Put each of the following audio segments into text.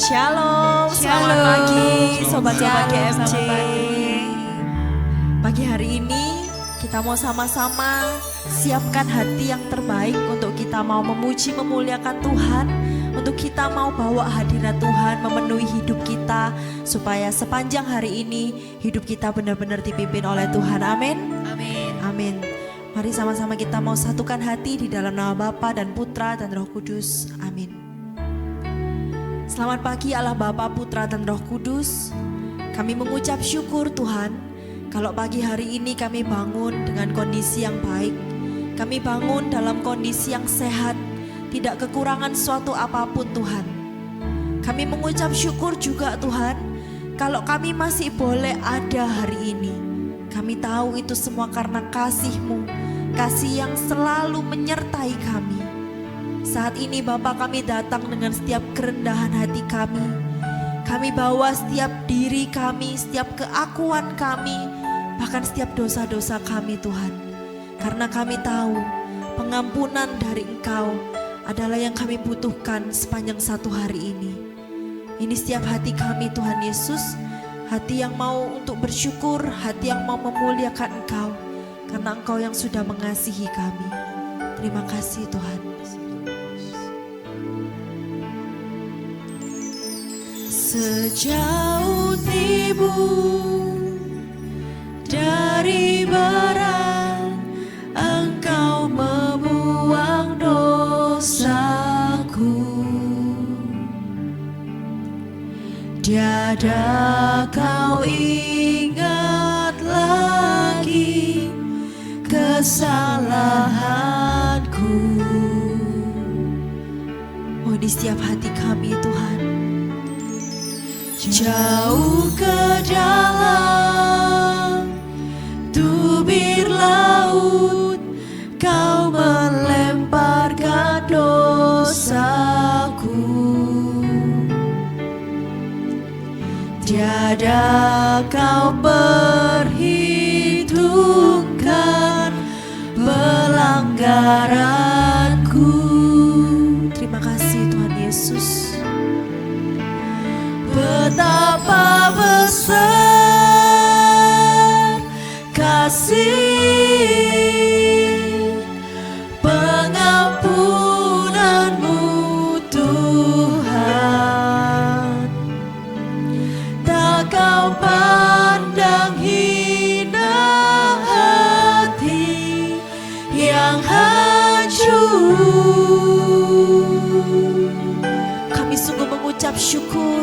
Shalom, selamat pagi Sobat-Sobat GMC. Pagi hari ini kita mau sama-sama siapkan hati yang terbaik untuk kita mau memuji memuliakan Tuhan. Untuk kita mau bawa hadirat Tuhan memenuhi hidup kita, supaya sepanjang hari ini hidup kita benar-benar dipimpin oleh Tuhan. Amin. Amin. Amin. Mari sama-sama kita mau satukan hati di dalam nama Bapa dan Putra dan Roh Kudus. Amin. Selamat pagi Allah Bapa, Putra dan Roh Kudus. Kami mengucap syukur Tuhan, kalau pagi hari ini kami bangun dengan kondisi yang baik. Kami bangun dalam kondisi yang sehat, tidak kekurangan suatu apapun Tuhan. Kami mengucap syukur juga Tuhan, kalau kami masih boleh ada hari ini. Kami tahu itu semua karena kasih-Mu, kasih yang selalu menyertai kami. Saat ini Bapa, kami datang dengan setiap kerendahan hati kami. Kami bawa setiap diri kami, setiap keakuan kami, bahkan setiap dosa-dosa kami Tuhan. Karena kami tahu pengampunan dari Engkau adalah yang kami butuhkan sepanjang satu hari ini. Ini setiap hati kami Tuhan Yesus, hati yang mau untuk bersyukur, hati yang mau memuliakan Engkau, karena Engkau yang sudah mengasihi kami. Terima kasih Tuhan. Sejauh timur dari barat, Engkau membuang dosaku. Tiada kau ingat lagi kesalahanku. Oh, di setiap hati kami Tuhan. Jauh ke dalam tubir laut, Kau melemparkan dosaku. Tiada Kau perhitungkan pelanggaranku. Terima kasih Tuhan Yesus. Betapa besar kasih pengampunan-Mu Tuhan. Tak Kau pandang hina hati yang hancur. Kami sungguh mengucap syukur.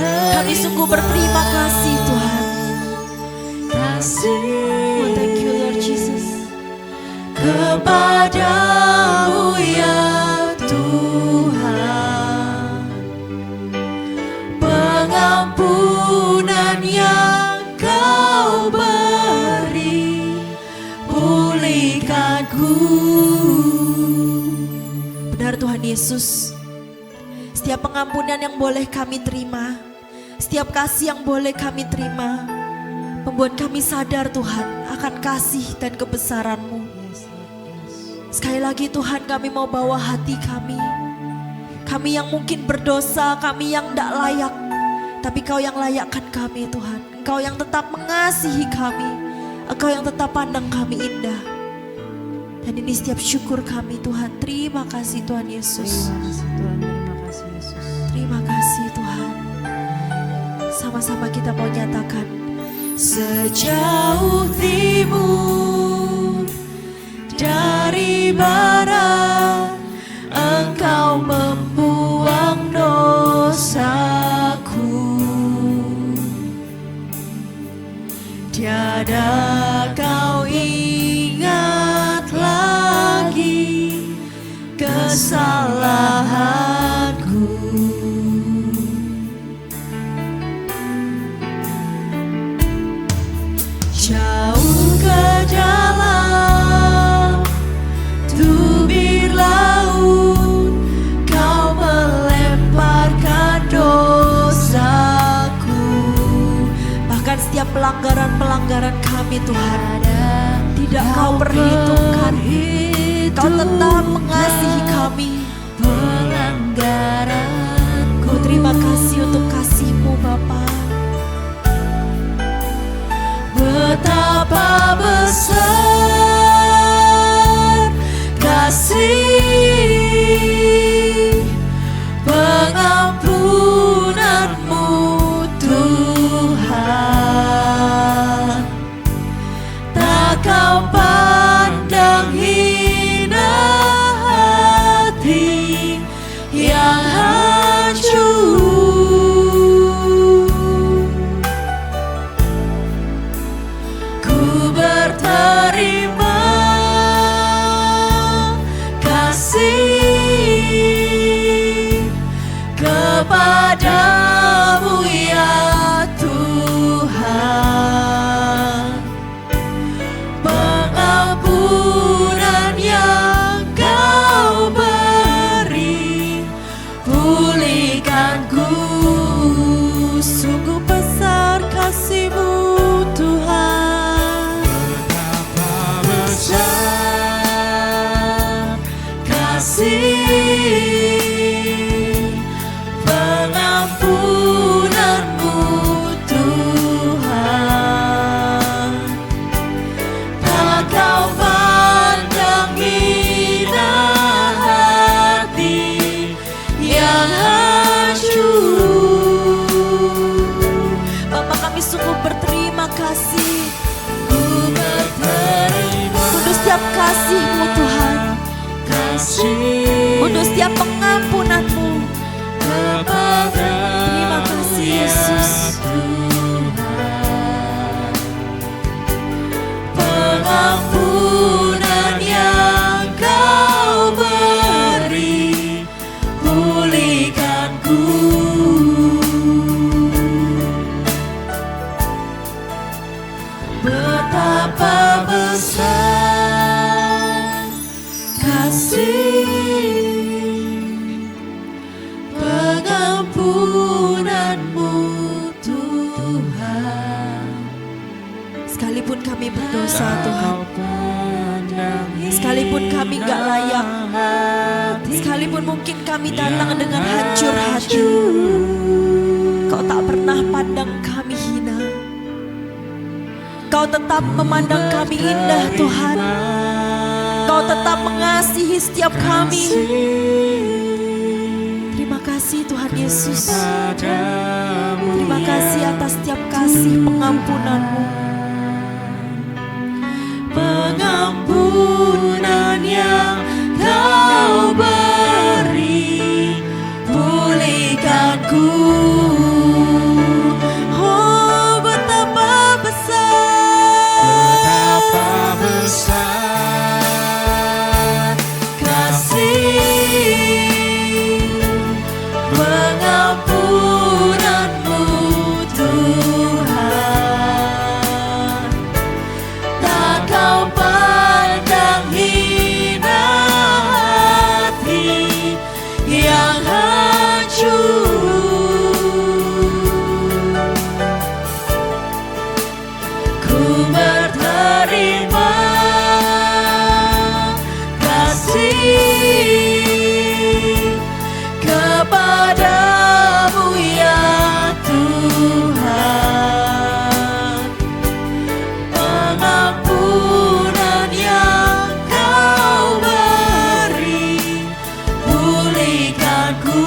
Kami sungguh berterima kasih Tuhan. Oh, thank you Lord Jesus. Kepadamu ya Tuhan, pengampunan yang Kau beri, pulihkanku. Benar Tuhan Yesus. Setiap pengampunan yang boleh kami terima, setiap kasih yang boleh kami terima, membuat kami sadar Tuhan akan kasih dan kebesaran-Mu. Sekali lagi Tuhan, kami mau bawa hati kami. Kami yang mungkin berdosa, kami yang tidak layak, tapi Kau yang layakkan kami Tuhan. Engkau yang tetap mengasihi kami, Engkau yang tetap pandang kami indah. Dan ini setiap syukur kami Tuhan. Terima kasih Tuhan Yesus. Terima kasih Tuhan. Sama-sama kita mau nyatakan. Sejauh timur dari barat, Engkau membuang dosaku. Tiada Kau ingat lagi kesalahanku. Jauh ke dalam tubir laut, Kau melemparkan dosaku. Bahkan setiap pelanggaran-pelanggaran kami Tuhan, tidak Kau perhitungkan. Kau tetap mengasihi kami. Pelanggaran Terima kasih untuk kasih-Mu Bapa. Betapa besar kasih pengampunan-Mu Tuhan. Tak Kau pandang hina hati yang hancur. Ku berterima kasih kepadamu ya Tuhan. Pengampunan yang Kau beri, pulihkanku. Sungguh besar kasih-Mu Tuhan. Betapa besar kasih pengampunan-Mu Tuhan. Tak Kau pandang hina hati yang hancur. Bapa, kami sungguh berterima kasih Ku berterima untuk setiap kasih-Mu Tuhan, kasih untuk setiap pengampunan-Mu. Terima kasih Yesus. Pengampunan yang Kau beri, pulihkanku. Betapa besar kasih pengampunan-Mu Tuhan. Sekalipun kami berdosa Tuhan, sekalipun kami gak layak, sekalipun mungkin kami datang dengan hancur hati, Kau tak pernah pandang kami hina. Kau tetap memandang kami indah Tuhan. Kau tetap mengasihi setiap kami. Terima kasih Tuhan Yesus. Terima kasih atas setiap kasih pengampunan-Mu. Pengampunan yang Kau beri, pulihkanku. Oh, betapa besar kasih pengampunan-Mu Tuhan. Tak Kau pandang hina hati yang hancur. Ku berterima kasih kepadamu ya Tuhan. Pengampunan yang Kau beri, pulihkanku.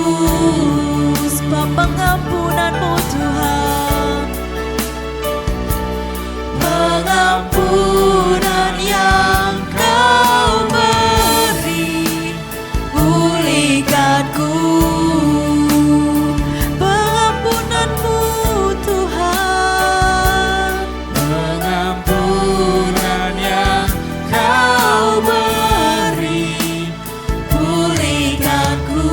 Sebab pengampunan-Mu Tuhan, Pengampunan yang Kau beri, pulihkanku. pengampunan-Mu Tuhan, Pengampunan yang Kau beri, pulihkanku.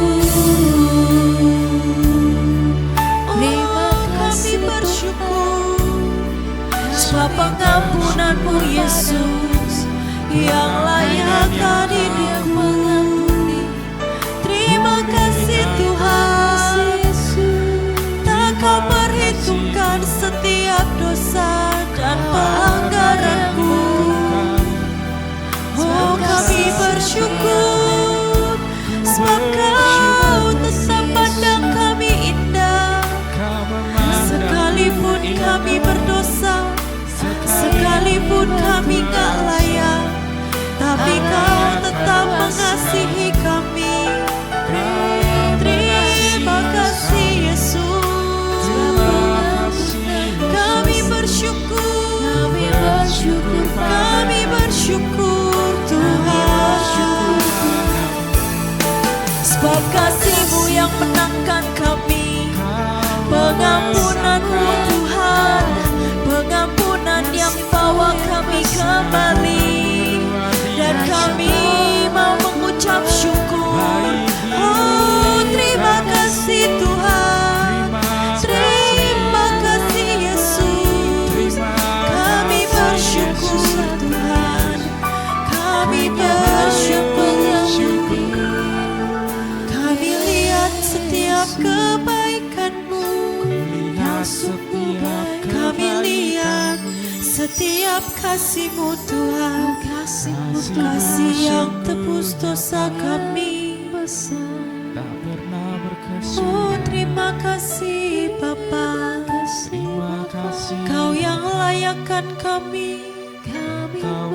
Terima kasih bersyukur sebab pengampunan-Mu Yesus yang layak mengampuni. Terima kasih Tuhan, tak Kau perhitungkan setiap dosa dan pelanggaranku. Oh, kami bersyukur sebab Kau tetap pandang kami indah. setiap kasih-Mu Tuhan, kasih yang tebus dosa kami. Tak pernah berkesudahan. Oh terima kasih Bapa, Terima kasih. Kau yang layakkan kami,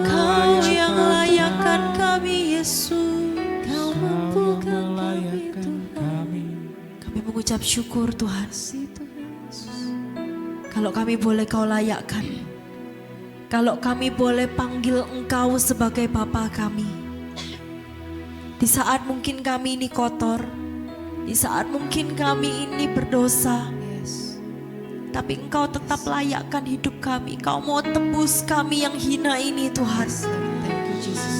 Kau yang layakkan kami Yesus. Kau melayakkan kami. Kami mengucap syukur Tuhan. Kalau kami boleh Kau layakkan, kalau kami boleh panggil Engkau sebagai Bapa kami. Di saat mungkin kami ini kotor, di saat mungkin kami ini berdosa, tapi Engkau tetap layakkan hidup kami. Kau mau tebus kami yang hina ini Tuhan,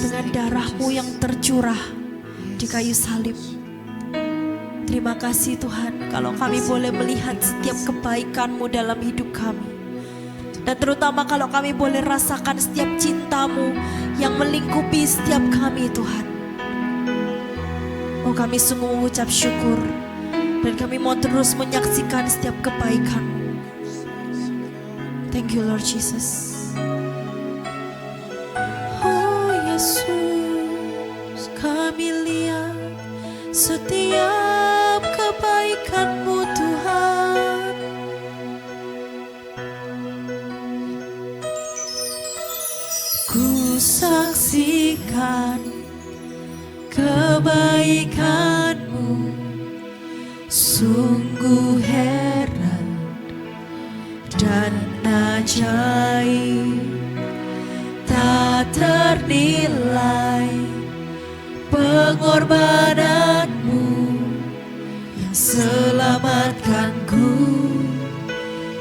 dengan darah-Mu yang tercurah di kayu salib. Terima kasih Tuhan, kalau kami boleh melihat setiap kebaikan-Mu dalam hidup kami. Dan terutama kalau kami boleh rasakan setiap cinta-Mu yang melingkupi setiap kami Tuhan. Oh kami sungguh mengucap syukur, dan kami mau terus menyaksikan setiap kebaikan-Mu. Thank you Lord Jesus. Oh Yesus, kami lihat setiap kebaikan-Mu Tuhan. Ku saksikan kebaikan-Mu, sungguh heran dan ajaib, tak ternilai pengorbanan-Mu yang selamatkanku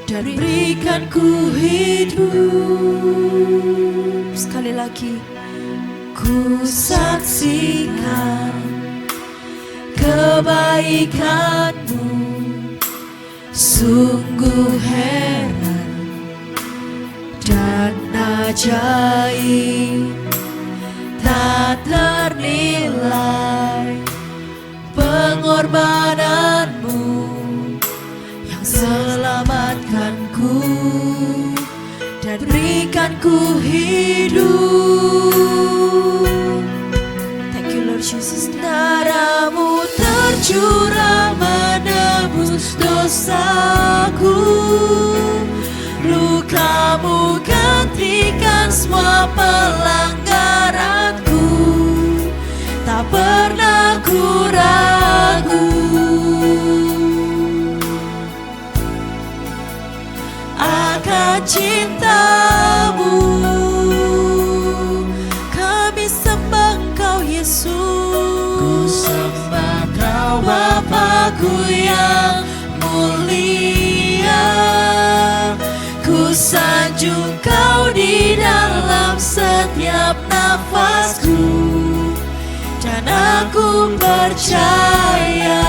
dan berikanku hidup. Sekali lagi, Ku saksikan kebaikan-Mu, sungguh heran dan ajaib, tak ternilai pengorbanan-Mu yang selamatkanku dan berikanku hidup. thank you Lord Jesus. Darah-Mu tercurah menebus dosaku, luka-Mu gantikan semua pelanggaranku, tak pernah ku ragu akan cinta-Mu. Kami sembah Engkau Yesus, Ku sembah Kau Bapa-Ku yang mulia. Ku sanjung Kau di dalam setiap nafasku, dan aku percaya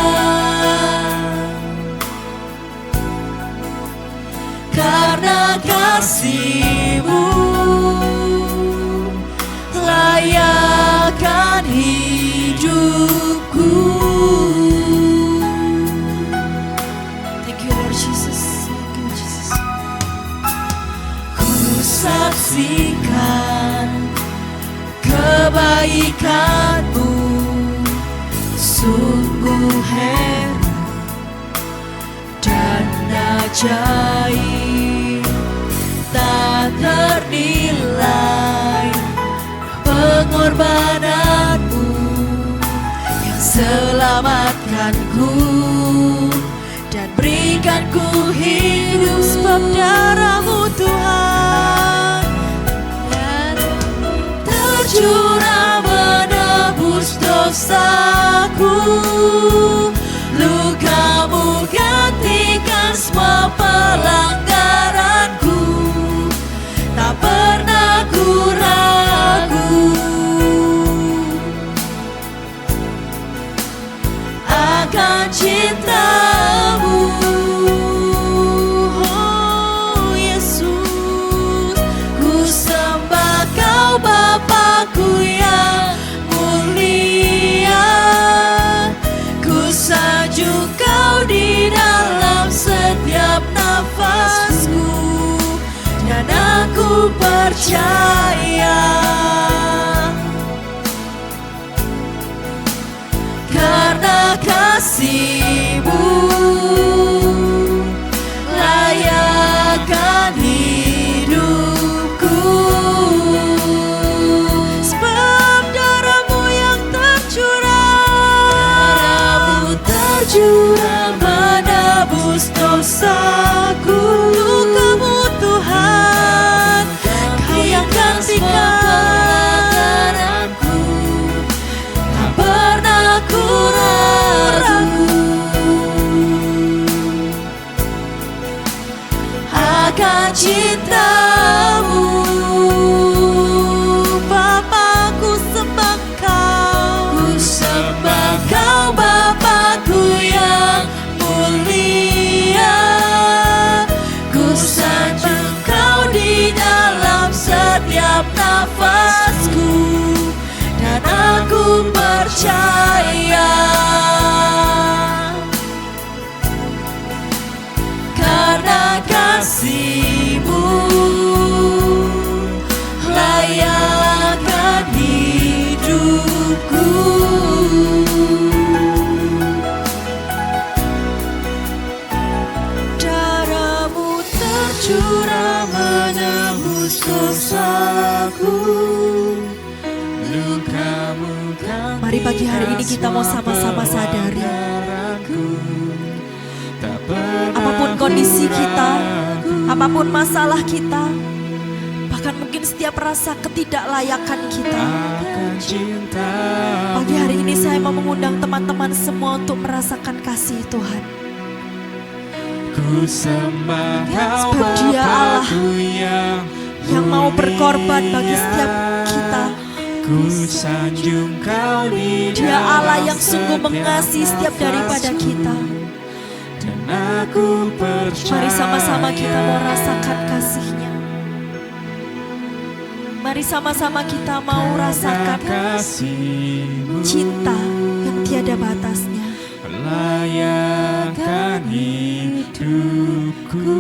karena kasih-Mu layakkan hidupku. Thank you Lord Jesus. Thank you Jesus. Ku saksikan kebaikan-Mu, sungguh heran dan ajaib, tak ternilai pengorbanan-Mu yang selamatkanku dan berikanku hidup. Sebab darah-Mu Tuhan tercurah menebus dosaku, luka-Mu gantikan semua pelanggaranku, tak pernah ku ragu akan cinta-Mu. Oh Yesus, ku sembah Kau Bapa-Ku yang mulia. Ku sanjung Kau di dalam setiap nafas percaya, karena kasih-Mu layakkan hidupku. Sebab darah-Mu yang tercurah menebus dosaku. Luka-Mu Tuhan, Kau yang gantikan, tak pernah ku ragu akan cinta-Mu. Bapa, ku sembah Kau, ku sembah Kau, Bapa-ku yang mulia. Ku sanjung Kau di dalam setiap nafasku, dan aku percaya, karena kasih-Mu layakkan hidupku. Darah-Mu tercurah menebus dosaku. Luka-Mu gantikan Mari pagi hari ini kita mau sama-sama sadari, pelanggaranku. Tak pernah apapun ku kondisi kita, ragu apapun masalah kita, bahkan mungkin setiap rasa ketidaklayakan kita. akan cinta. Pagi hari ini saya mau mengundang teman-teman semua untuk merasakan kasih Tuhan. Ku sembah Kau, Sebab Dia Allah Bapa-ku yang mau berkorban bagi setiap kita. Ku sanjung Kau di Dia Allah yang dalam sungguh mengasihi setiap daripada nafasku, kita. dan aku percaya. Mari sama-sama kita mau rasakan kasih-Nya. Mari sama-sama kita mau rasakan kasih-Mu cinta yang tiada batasnya. layakkan hidupku.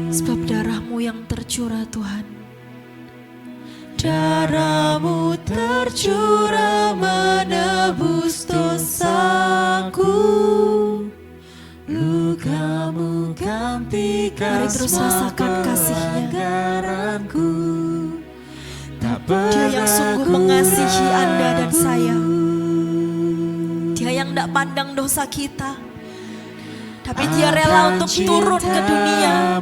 Sebab darah-Mu yang tercurah Tuhan, Darah-Mu tercurah menebus dosaku. Luka-Mu gantikan Mari terus rasakan kasih-Nya. pelanggaranku. Tak Dia yang pernah sungguh ku mengasihi Anda dan ragu saya. Dia yang tidak pandang dosa kita, tapi Dia rela untuk turun ke dunia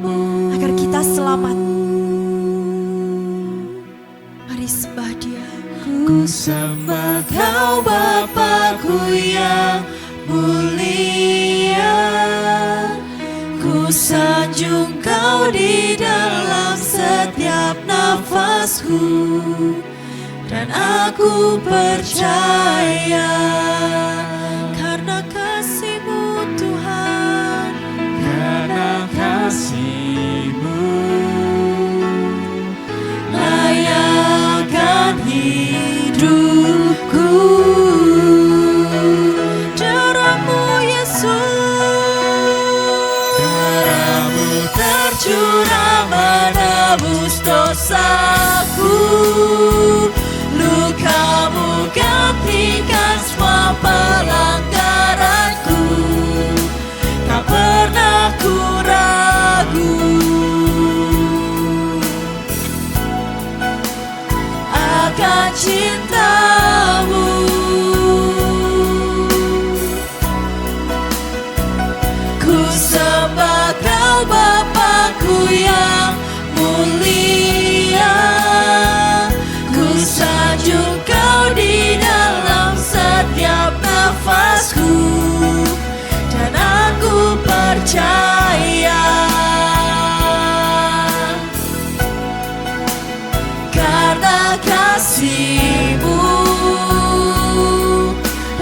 agar kita selamat. Mari sembah Dia. Ku sembah Kau, Bapa-ku yang mulia. Ku sanjung Kau di dalam setiap nafasku, dan aku percaya, karena kasih-Mu Tuhan, karena kasih-Mu layakkan hidupku. Darah-Mu Yesus, Darah-Mu tercurah menebus dosaku. Luka-Mu gantikan semua pelanggaranku. Tak pernah ku ragu akan cinta-Mu. Ku sembah Kau, Bapa-ku yang mulia. Ku sanjung Kau di dalam setiap nafasku, dan aku percaya, karena kasih-Mu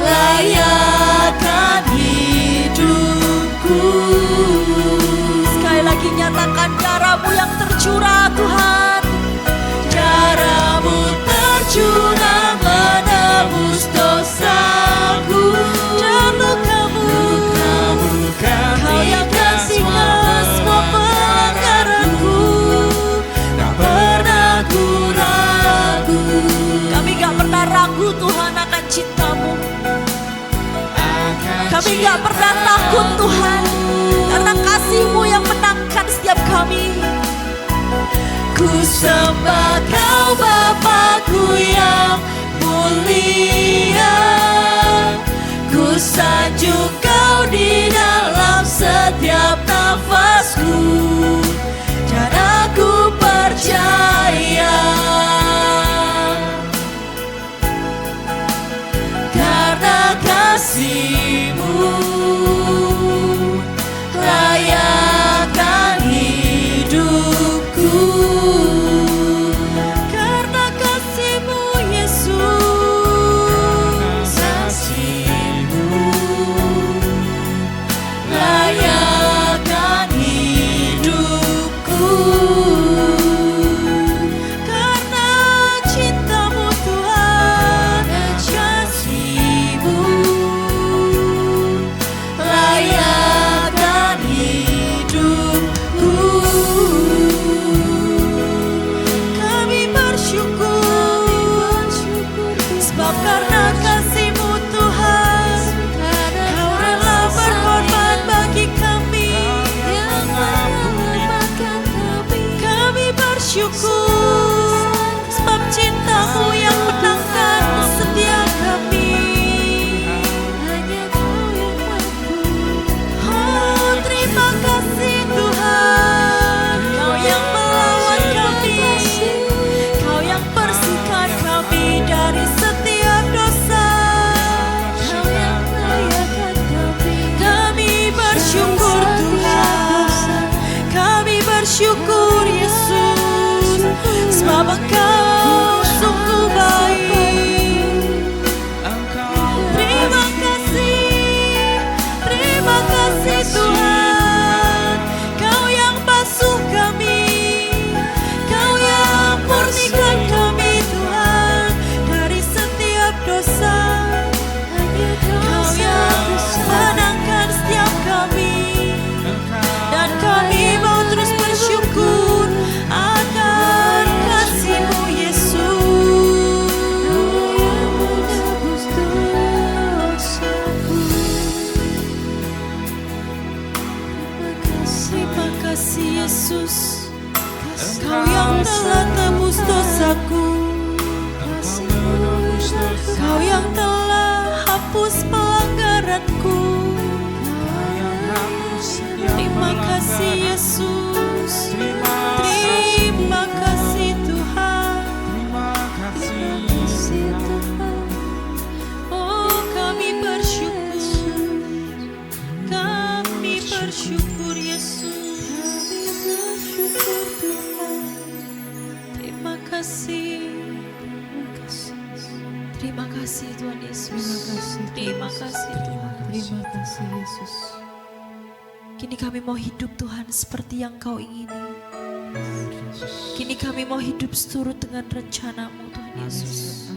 layakkan hidupku. Sekali lagi nyatakan darah-Mu yang tercurah Tuhan. Darah-Mu tercurah menebus dosaku. Dan luka-Mu Kau yang gantikan semua pelanggaranku. kami gak pernah takut Tuhan, karena kasih-Mu yang menangkan setiap kami. Ku sembah Kau Bapa-Ku yang mulia, ku sanjung Kau di dalam setiap nafasku, dan aku percaya karena kasih-Mu layakkan hidupku. Karena kasih-Mu Yesus, kasih-Mu layakkan hidupku. Karena cinta-Mu Tuhan, kasih-Mu layakkan hidupku. Kami bersyukur, sebab karena kasih-Mu Tuhan, Kau rela berkorban bagi kami. Kami bersyukur, sebab cinta-Mu yang menangkan setiap kami. Oh, terima kasih Tuhan, Kau yang melawan kami, Kau yang bersihkan kami dari setiap dosa. Kami bersyukur Tuhan, kami bersyukur Yesus, sebab Engkau sungguh baik. Terima kasih Tuhan, Kau yang basuh kami, Kau yang murnikan kami Tuhan dari setiap dosa. Kau yang menangkan setiap kami, dan kami mau terus bersyukur akan kasih-Mu Yesus. Terima kasih Yesus, Kau yang telah tebus dosaku, Kau yang telah hapus pelanggaranku. Terima kasih Yesus, terima kasih Tuhan. Oh, kami bersyukur Yesus. Terima kasih. Terima kasih Tuhan Yesus. Terima kasih Tuhan. Terima kasih Yesus. Kini kami mau hidup Tuhan seperti yang Kau ingini. Kini kami mau hidup seturut dengan rencana-Mu Tuhan Yesus.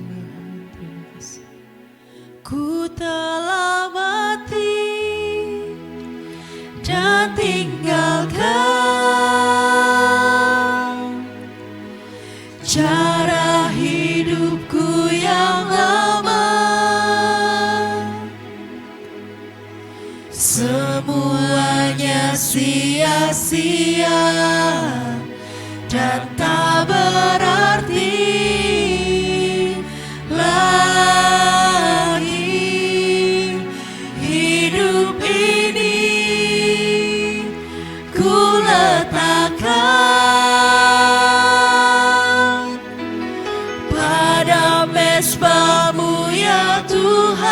Terima kasih. Ku telah mati dan tinggalkan cara hidupku yang lama. Semuanya sia-sia dan tak berarti lagi. Hidup ini ku letakkan pada mezbah-Mu ya Tuhan.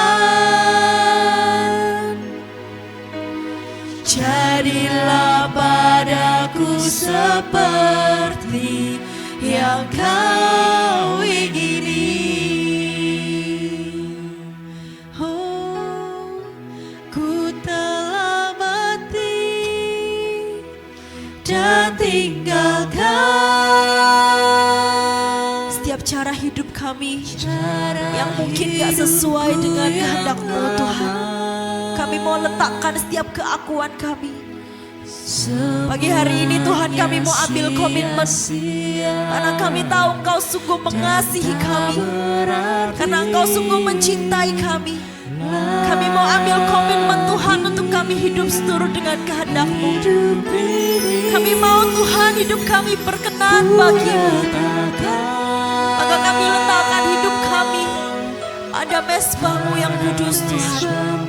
Jadilah padaku seperti yang Kau ingini. Oh, ku telah mati dan tinggalkan Setiap cara hidup kami yang mungkin gak sesuai dengan kehendak-Mu Tuhan, kami mau letakkan setiap keakuan kami. Pagi hari ini Tuhan, kami mau ambil komitmen, karena kami tahu Engkau sungguh mengasihi kami, karena Engkau sungguh mencintai kami. Kami mau ambil komitmen Tuhan untuk kami hidup seturut dengan kehendak-Mu. Kami mau Tuhan hidup kami berkenan bagi-Mu. Maka kami letakkan hidup kami pada mezbah-Mu yang kudus Tuhan.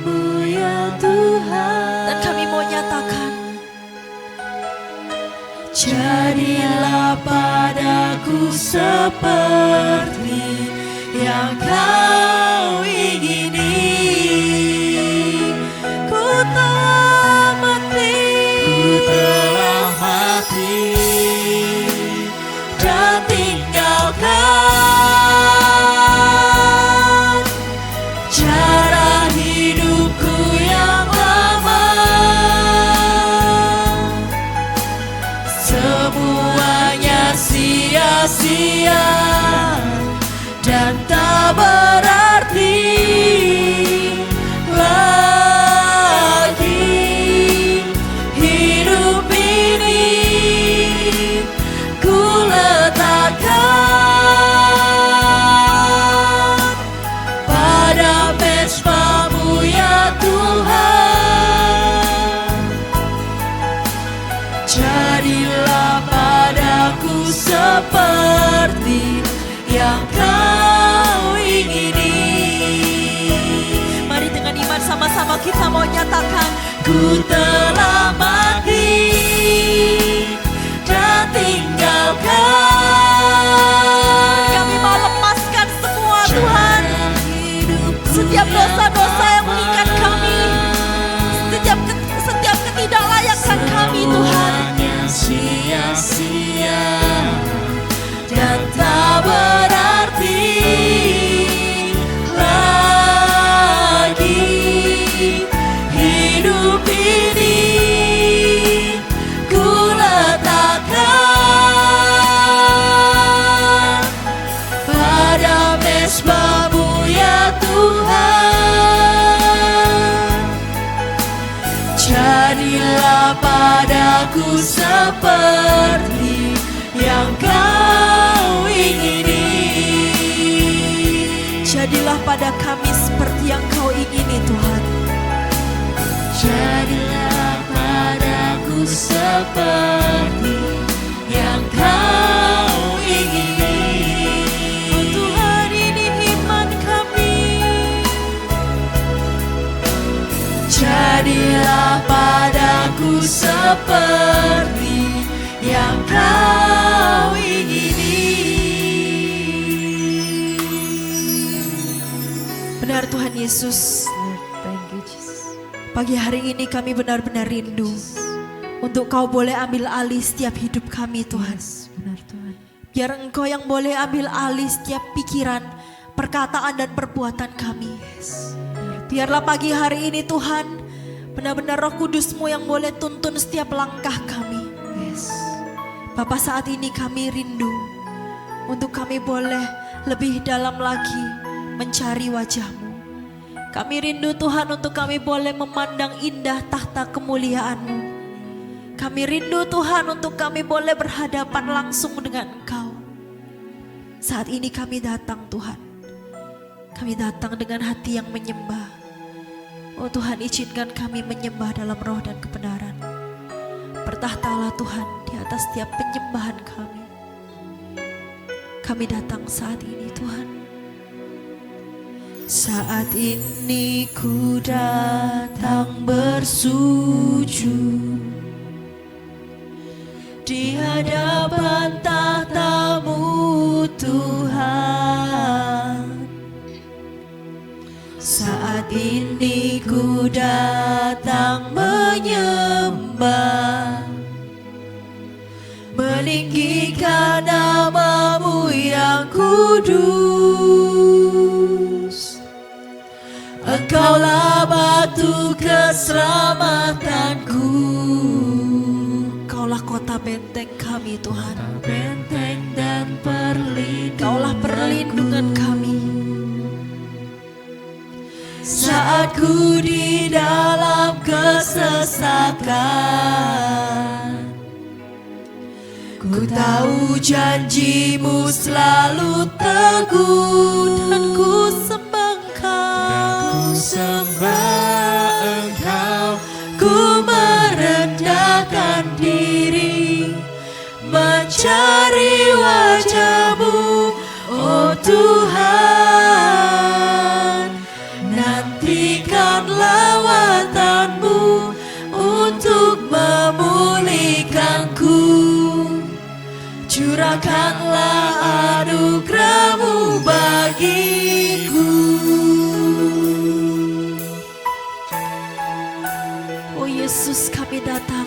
Dan kami mau nyatakan, jadilah padaku seperti yang Kau ingini. Ku telah mati dan tinggalkan cara hidupku yang lama. Semuanya sia-sia dan tak berarti lagi. Hidup ini ku letakkan pada mezbah-Mu ya Tuhan. Jadilah padaku seperti yang Kau ingini. mari dengan iman sama-sama kita mau nyatakan, Ku telah mati dan tinggalkan. kami mau lepaskan semua Tuhan, setiap dosa-dosa yang mengikat kami, setiap ketidaklayakan kami Tuhan. Semuanya sia-sia dan tak berarti lagi. Hidup ini ku letakkan pada mezbah-Mu ya Tuhan. Jadilah padaku seperti yang Kau ingini. Jadilah pada kami seperti yang Kau ingini Tuhan. Jadilah padaku seperti yang Kau ingini. Oh Tuhan, ini iman kami. Jadilah padaku seperti yang Kau ingini. Benar Tuhan Yesus, Thank you Jesus. pagi hari ini kami benar-benar rindu untuk Kau boleh ambil alih setiap hidup kami Tuhan. Yes, benar Tuhan. Biar Engkau yang boleh ambil alih setiap pikiran, perkataan dan perbuatan kami. Biarlah pagi hari ini Tuhan, benar-benar Roh Kudus-Mu yang boleh tuntun setiap langkah kami. Yes. Bapa, saat ini kami rindu untuk kami boleh lebih dalam lagi mencari wajah-Mu. Kami rindu Tuhan untuk kami boleh memandang indah tahta kemuliaan-Mu. Kami rindu Tuhan untuk kami boleh berhadapan langsung dengan Engkau. Saat ini kami datang Tuhan. Kami datang dengan hati yang menyembah. Oh Tuhan, izinkan kami menyembah dalam roh dan kebenaran. Bertahtalah Tuhan di atas setiap penyembahan kami. Kami datang saat ini Tuhan. Saat ini ku datang bersujud di hadapan tahta-Mu Tuhan. Saat ini ku datang menyembah, meninggikan nama-Mu yang kudus. Engkaulah batu keselamatanku. Engkaulah kota benteng kami Tuhan. Benteng dan perlindungan. Engkaulah perlindungan kami. Saat ku di dalam kesesakan, ku tahu janji-Mu selalu teguh, Dan ku sembah Engkau. merendahkan diri, mencari wajah-Mu, oh Tuhan. Nantikan lawatan-Mu untuk memulihkanku. Curahkanlah anugerah-Mu bagiku. Oh Yesus, kami datang.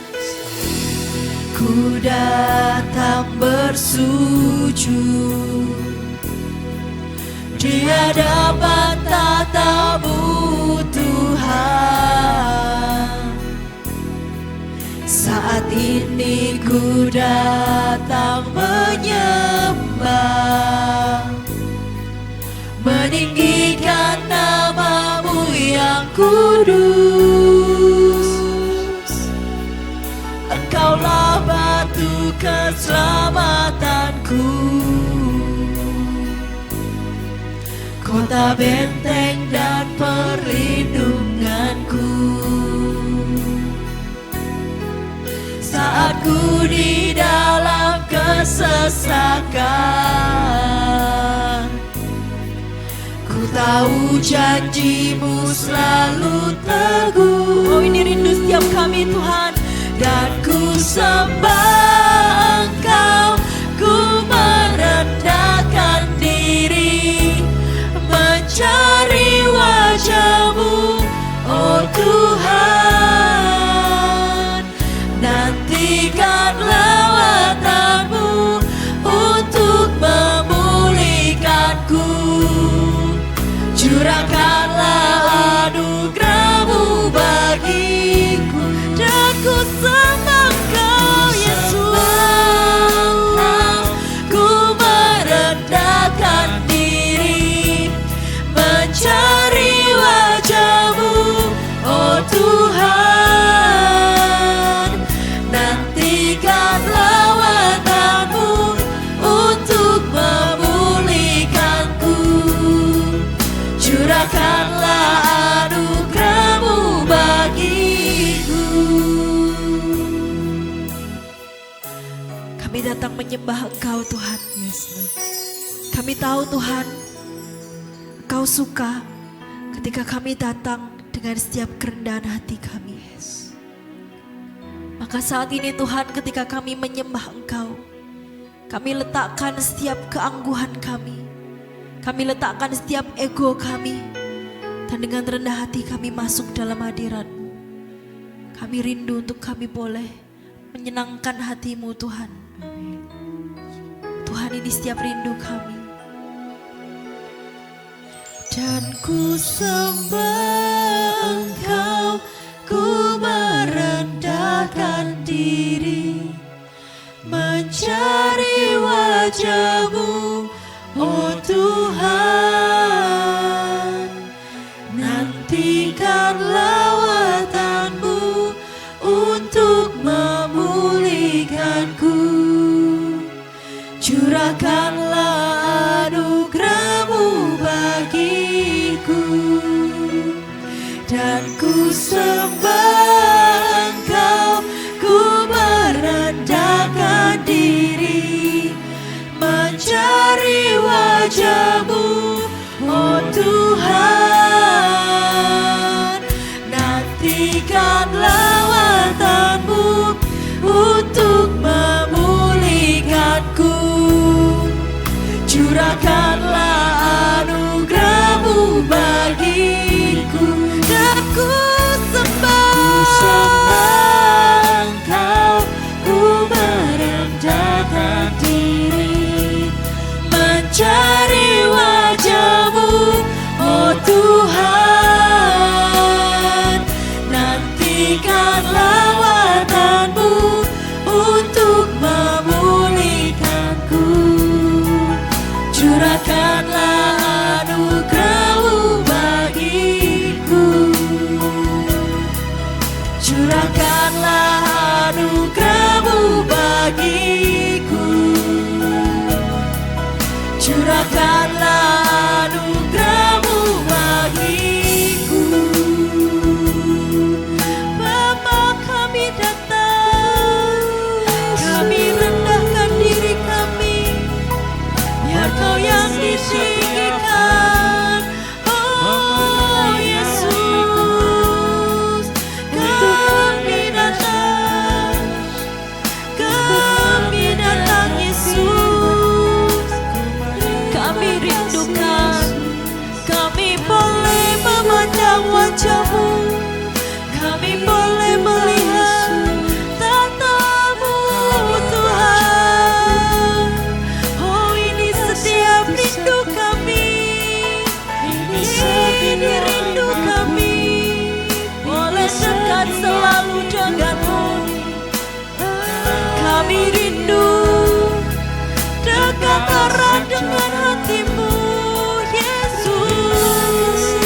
Ku datang bersujud di hadapan tata-Mu Tuhan. Saat ini ku datang menyembah, meninggikan nama-Mu yang kudus. Engkaulah batu keselamatanku, kota benteng dan perlindunganku. Saat ku di dalam kesesakan, ku tahu janji-Mu selalu teguh. Oh, ini rindu setiap kami Tuhan. Dan ku sembah Engkau, ku merendahkan diri, mencari wajah-Mu, oh Tuhan. Nantikan lawatan-Mu untuk memulihkanku. Curahkanlah anugerah-Mu bagiku, dan ku sembah Engkau Yesus. Ku merendahkan diri, mencari wajah-Mu, oh Tuhan. Nantikan lawatan-Mu untuk memulihkanku. Curahkanlah anugerah-Mu bagiku. Kami datang menyembah Engkau Tuhan. Kami tahu Tuhan, Engkau suka ketika kami datang dengan setiap kerendahan hati kami. Maka saat ini Tuhan, ketika kami menyembah Engkau, kami letakkan setiap keangguhan kami, kami letakkan setiap ego kami, dan dengan rendah hati kami masuk dalam hadirat-Mu. Kami rindu untuk kami boleh menyenangkan hati-Mu Tuhan. Tuhan, ini setiap rindu kami. Dan ku sembah Engkau, ku merendahkan diri, mencari wajah-Mu, oh Tuhan. Nantikan lawatan-Mu untuk memulihkanku. Curahkanlah anugerah-Mu bagiku, dan ku sembah Engkau, ku merendahkan diri, mencari wajah-Mu, oh Tuhan. Nantikan lawatan-Mu untuk memulihkanku. Curahkanlah anugerah-Mu bagiku, dan ku sembah Engkau, ku merendahkan diri, mencari wajah-Mu, oh Tuhan. Nantikan lawatan-Mu untuk memulihkanku. Curahkanlah anugerah-Mu bagiku. Curahkanlah anugerah-Mu bagiku. Curahkanlah anugerah-Mu bagiku. Bapa, kami datang ditinggikan. Oh Yesus, kami datang Yesus. Kami rindukan, kami boleh memandang wajah-Mu, kami boleh melihat tata-Mu Tuhan. Oh ini setiap rindu kami, ini rindu kami, boleh dekat selalu denganmu. Kami rindu dekat erat dengan hati-Mu Yesus.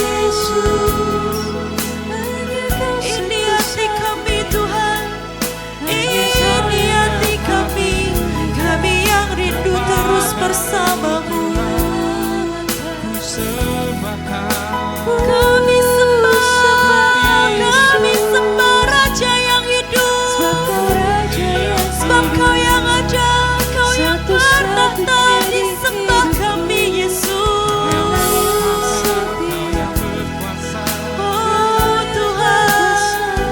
Ini hati kami Tuhan, ini hati kami, kami yang rindu terus bersama-Mu. Kami sembah Raja yang hidup, sebab Kau yang ada, Kau yang bernata disembah kami Yesus. Oh Tuhan,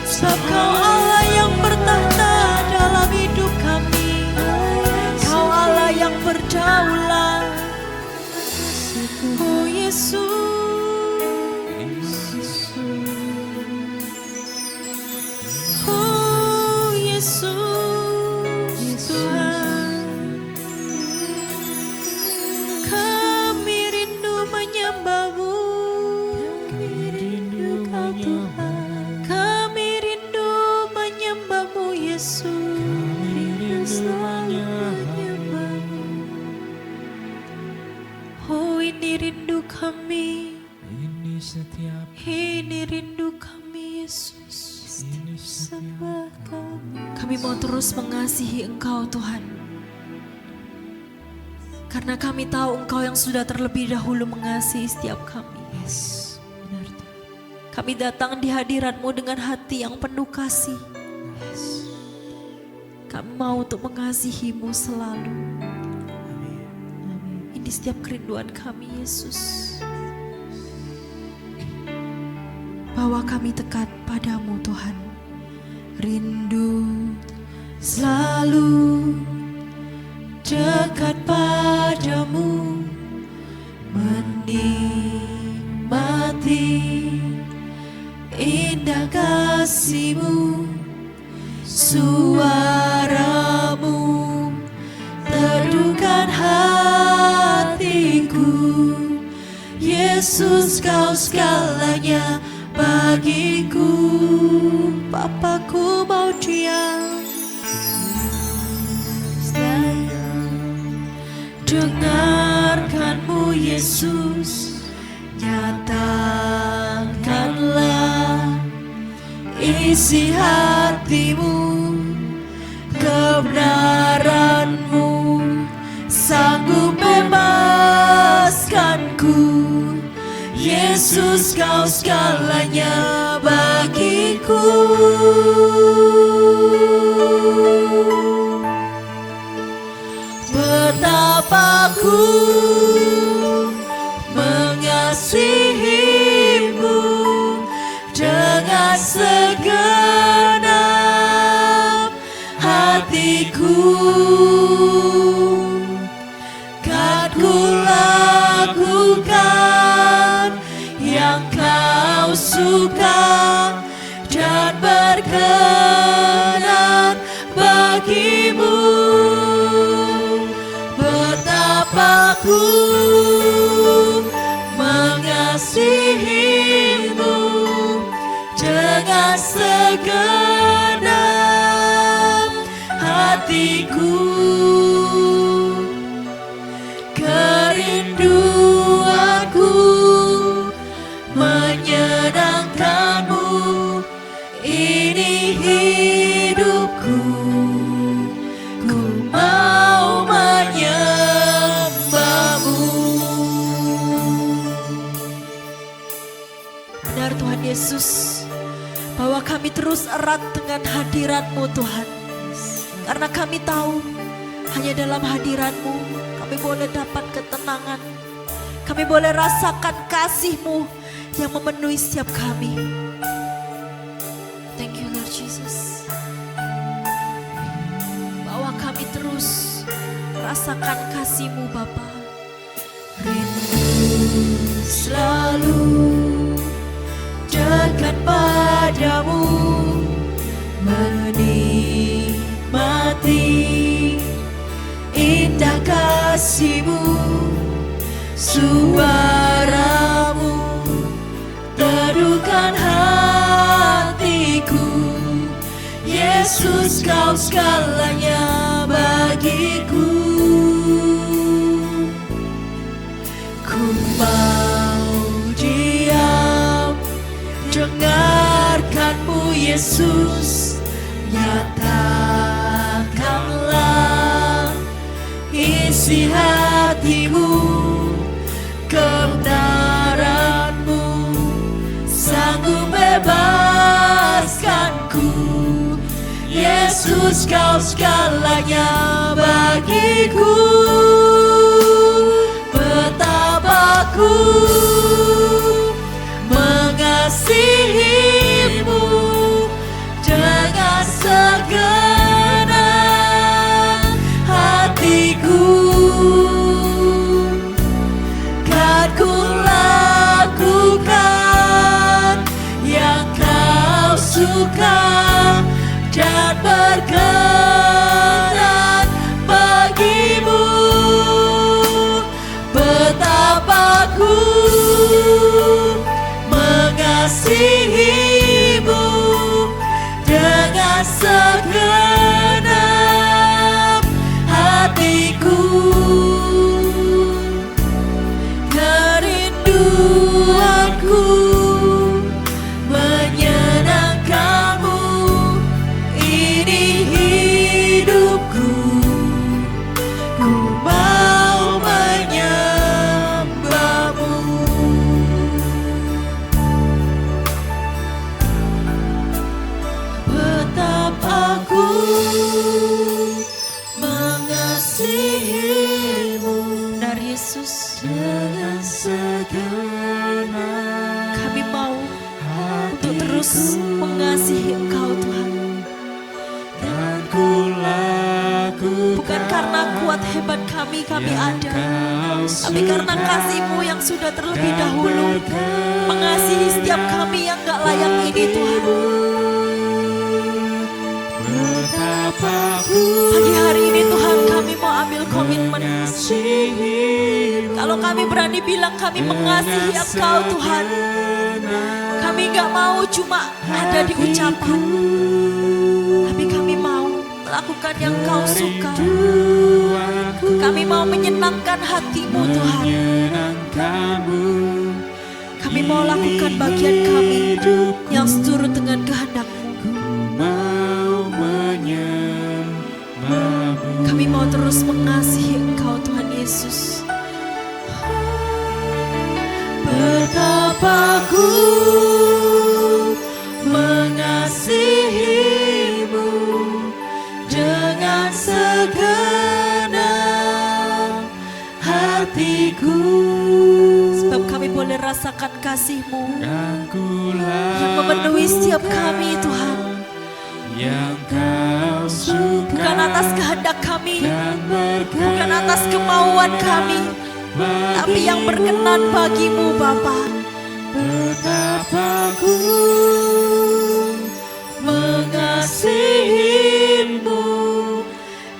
sebab Kau Allah yang bertahta dalam hidup kami, Kau Allah yang berdaulat. Oh Yesus, oh Yesus Tuhan, kami rindu menyembah-Mu, kami rindu menyembah-Mu Yesus, oh ini rindu kami, ini rindu kami Yesus. Kami mau terus mengasihi Engkau Tuhan, karena kami tahu Engkau yang sudah terlebih dahulu mengasihi setiap kami. Kami datang di hadirat-Mu dengan hati yang penuh kasih. Kami mau untuk mengasihi-Mu selalu. Ini setiap kerinduan kami Yesus, bahwa kami dekat pada-Mu Tuhan. Rindu selalu dekat pada-Mu, menikmati indah kasih-Mu, suara-Mu teduhkan hatiku. Yesus, Kau segalanya bagiku. Papaku mau diam dengarkan-Mu Yesus, nyatakanlah isi hati-Mu, kebenaran-Mu sanggup bebaskanku. Yesus, Kau segalanya bagiku. Betapa ku mengasihi-Mu dengan segenap hatiku. Kan ku lakukan yang Kau suka dan berkenan bagi-Mu. Betapa ku mengasihi-Mu dengan segenap hatiku. Kerinduanku menyenangkan-Mu, ini hidupku, ku mau menyembah-Mu. Benar Tuhan Yesus, bahwa kami terus erat dengan hadirat-Mu Tuhan, karena kami tahu hanya dalam hadirat-Mu kami boleh dapat ketenangan. Kami boleh rasakan kasih-Mu yang memenuhi setiap kami. Thank you Lord Jesus. Bawa kami terus rasakan kasih-Mu Bapa. Rindu selalu dekat padamu, menikmati indah kasih-Mu, suaramu teduhkan hatiku. Yesus, Kau segalanya bagiku. Ku mau diam, dengarkan-Mu Yesus, nyatakanlah isi hatimu, kebenaran-Mu sanggup bebaskanku. Yesus, Kau segalanya bagiku. Betapa ku mengasihi-Mu dengan segenap hatiku. Kan ku lakukan yang Kau suka dan berkenan bagi-Mu. Betapa ku mengasihi-Mu dengan segenap hatiku. Kerinduanku menyenangkan-Mu, ini hidupku. Ku mau menyembah-Mu. Betapa ku mengasihi-Mu. Benar Yesus, dengan segenap kami mau untuk terus mengasihi Engkau Tuhan. Bukan karena kuat hebat kami ada, tapi karena kasih-Mu yang sudah terlebih dahulu mengasihi setiap kami yang gak layak ini Tuhan. Pagi hari ini Tuhan, kami mau ambil komitmen. Kalau kami berani bilang kami mengasihi Engkau Tuhan, kami gak mau cuma ada di ucapan, tapi kami mau melakukan yang Kau suka. Kami mau menyenangkan hati-Mu Tuhan. Kami mau lakukan bagian kami yang seturut dengan kehendak-Mu. Kami mau terus mengasihi Engkau Tuhan Yesus. Betapa ku mengasihi-Mu dengan segenap hatiku. Sebab kami boleh rasakan kasih-Mu yang memenuhi setiap kami Tuhan. Bukan atas kehendak kami, bukan atas kemauan kami, tapi yang berkenan bagi-Mu Bapa. Betapa ku mengasihi-Mu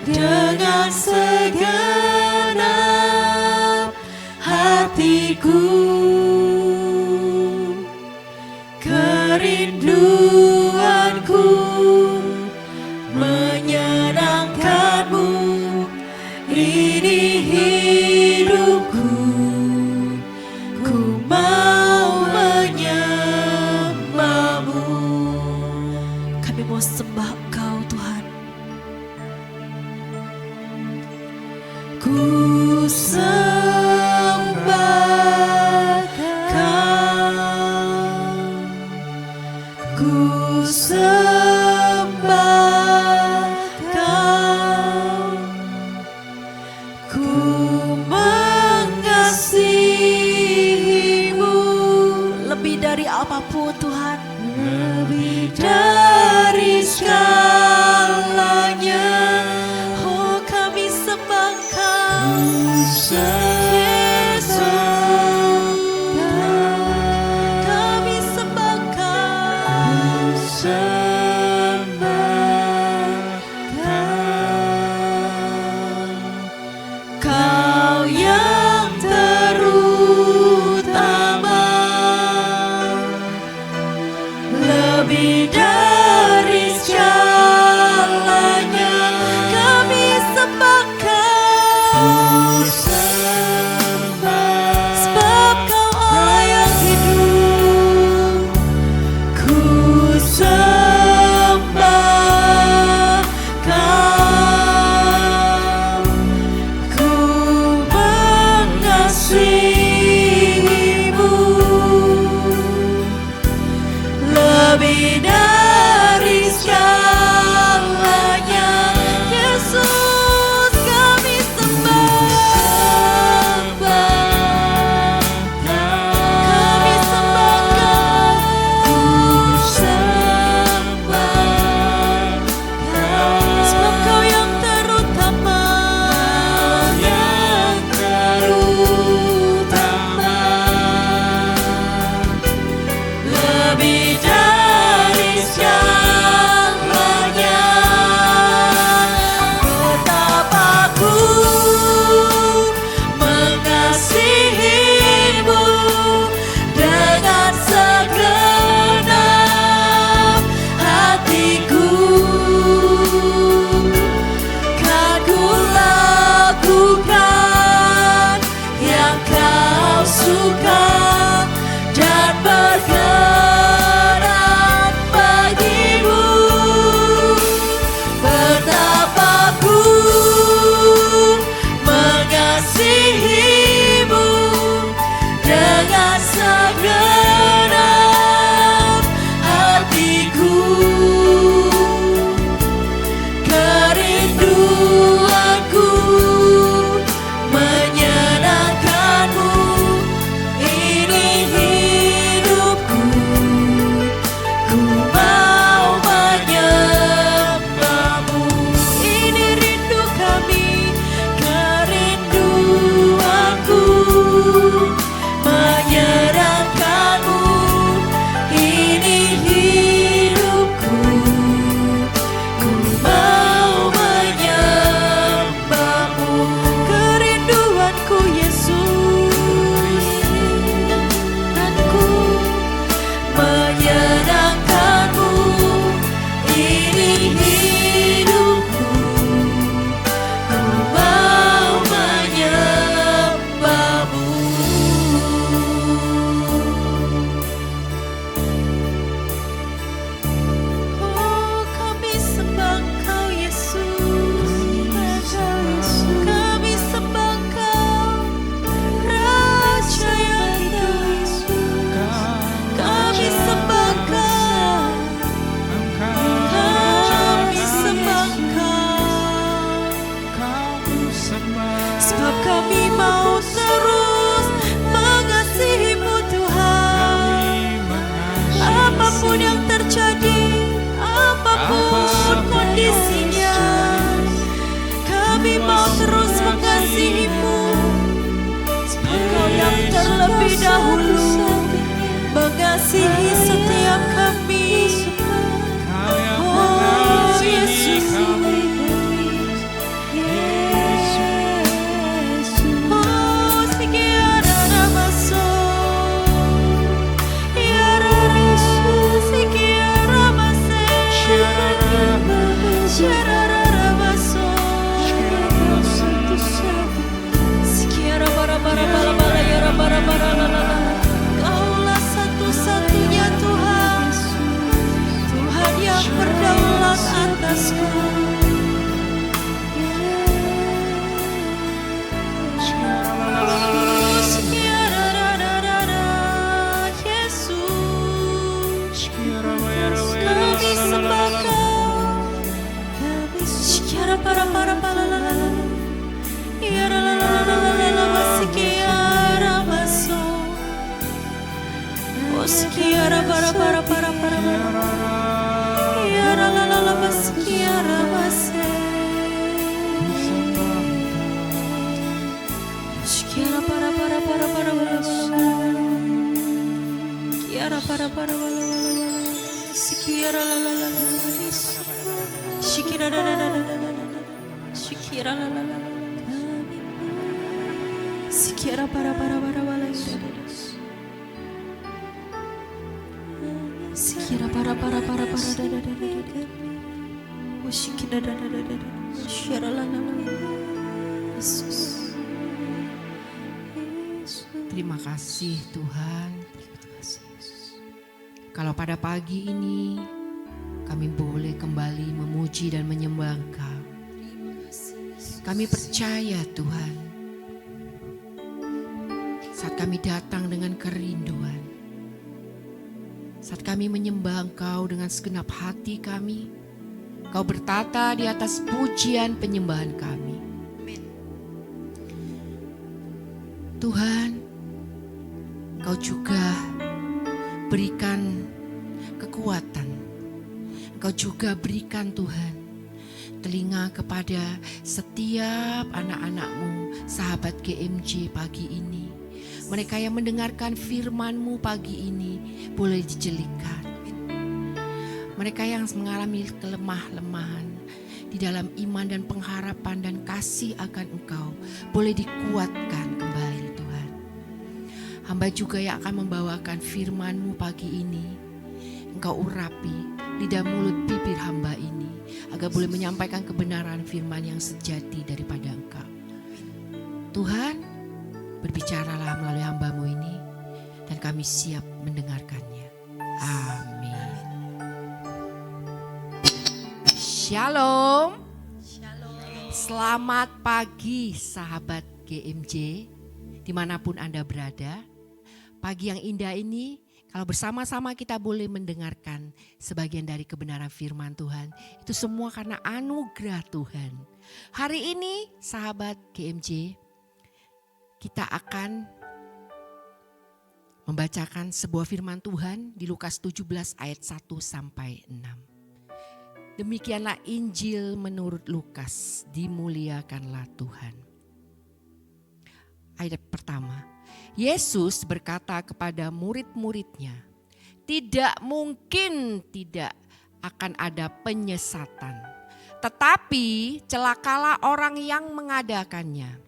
dengan segenap hatiku. Kerinduanku menyenangkan-Mu, ini hidupku. Ku mau menyembah-Mu. Kami mau sembah Engkau Tuhan. Ku sembah Kau, ku sembah Kau, ku Roh-Mu Tuhan lebih dari segalanya. Oh kami sembah Kau Yesus, kami sembah Kau Kau yang terutama, lebih dari segalanya. Kami sembah Kau sebab Kau Allah yang hidup. Ku sembah Kau, ku mengasihimu lebih dari segalanya. Yesus kami sembah, kami sembah Kau sebab Kau yang terutama. Lebih dari segalanya. Betapa ku mengasihimu dengan segenap hatiku. Kan ku lakukan yang Kau suka dan berkenan bagimu. Betapa ku mengasihimu dengan segenap hatiku. Kerinduanku menyenangkanmu, ini hidupku. Ku mau menyembahmu, Ini rindu kami, kerinduanku menyenangkanmu, ini hidupku. Ku mau menyembahmu, kerinduanku Yesus. aku menyenangkanmu, ini hidupku. Ku mau menyembahmu. Oh kami sembah Kau Yesus. Kami sembah Kau Raja yang hidup. Kami sembah Kau, kami sembah Kau. Sebab kami mau terus mengasihimu Tuhan. Apapun yang terjadi, apapun kondisinya, kami mau terus mengasihimu. Sebab Kau yang terlebih dahulu mengasihi setiap kami. Oh Yesus, oh sekiara namaso, yara Yesus, sekiara mase, yara namaso, sekiara bara bara bara bara yara bara bara la la la. Kaulah satu-satunya Tuhan, Tuhan yang berdaulat atasku. Sekiara ra ra ra ra, Yesus, kami sembah Kau. Sekiara para para para la la la, yara la la la la la la la, sekiara maso, oh sekiara bara Kiara para para wala wala wala. Sikiara la la la la. Shikira la la la la la la. Shikira la la la la. Sikiara para para para wala. Sikiara para para para para da da da da da. Shikira da da da da da. Shikira la la la. Yesus. Terima kasih Tuhan. Kalau pada pagi ini kami boleh kembali memuji dan menyembah Engkau. Kami percaya Tuhan, saat kami datang dengan kerinduan, saat kami menyembah Engkau dengan segenap hati kami, Engkau bertata di atas pujian penyembahan kami. Tuhan, Engkau juga berikan kekuatan. Engkau juga berikan Tuhan telinga kepada setiap anak-anak-Mu, sahabat GMJ pagi ini. Mereka yang mendengarkan firman-Mu pagi ini boleh dijelikan. Mereka yang mengalami kelemah-lemahan di dalam iman dan pengharapan dan kasih akan Engkau boleh dikuatkan kembali Tuhan. Hamba juga yang akan membawakan firman-Mu pagi ini, Engkau urapi lidah mulut bibir hamba ini, agar boleh menyampaikan kebenaran firman yang sejati daripada Engkau. Tuhan, berbicaralah melalui hamba-Mu ini, dan kami siap mendengarkannya. Amin. Shalom. Selamat pagi sahabat GMJ, dimanapun Anda berada. Pagi yang indah ini, kalau bersama-sama kita boleh mendengarkan sebagian dari kebenaran firman Tuhan, itu semua karena anugerah Tuhan. Hari ini sahabat GMJ, kita akan membacakan sebuah firman Tuhan di Lukas 17 ayat 1 sampai 6. Demikianlah Injil menurut Lukas, dimuliakanlah Tuhan. Ayat pertama. Yesus berkata kepada murid-muridnya, tidak mungkin tidak akan ada penyesatan, tetapi celakalah orang yang mengadakannya.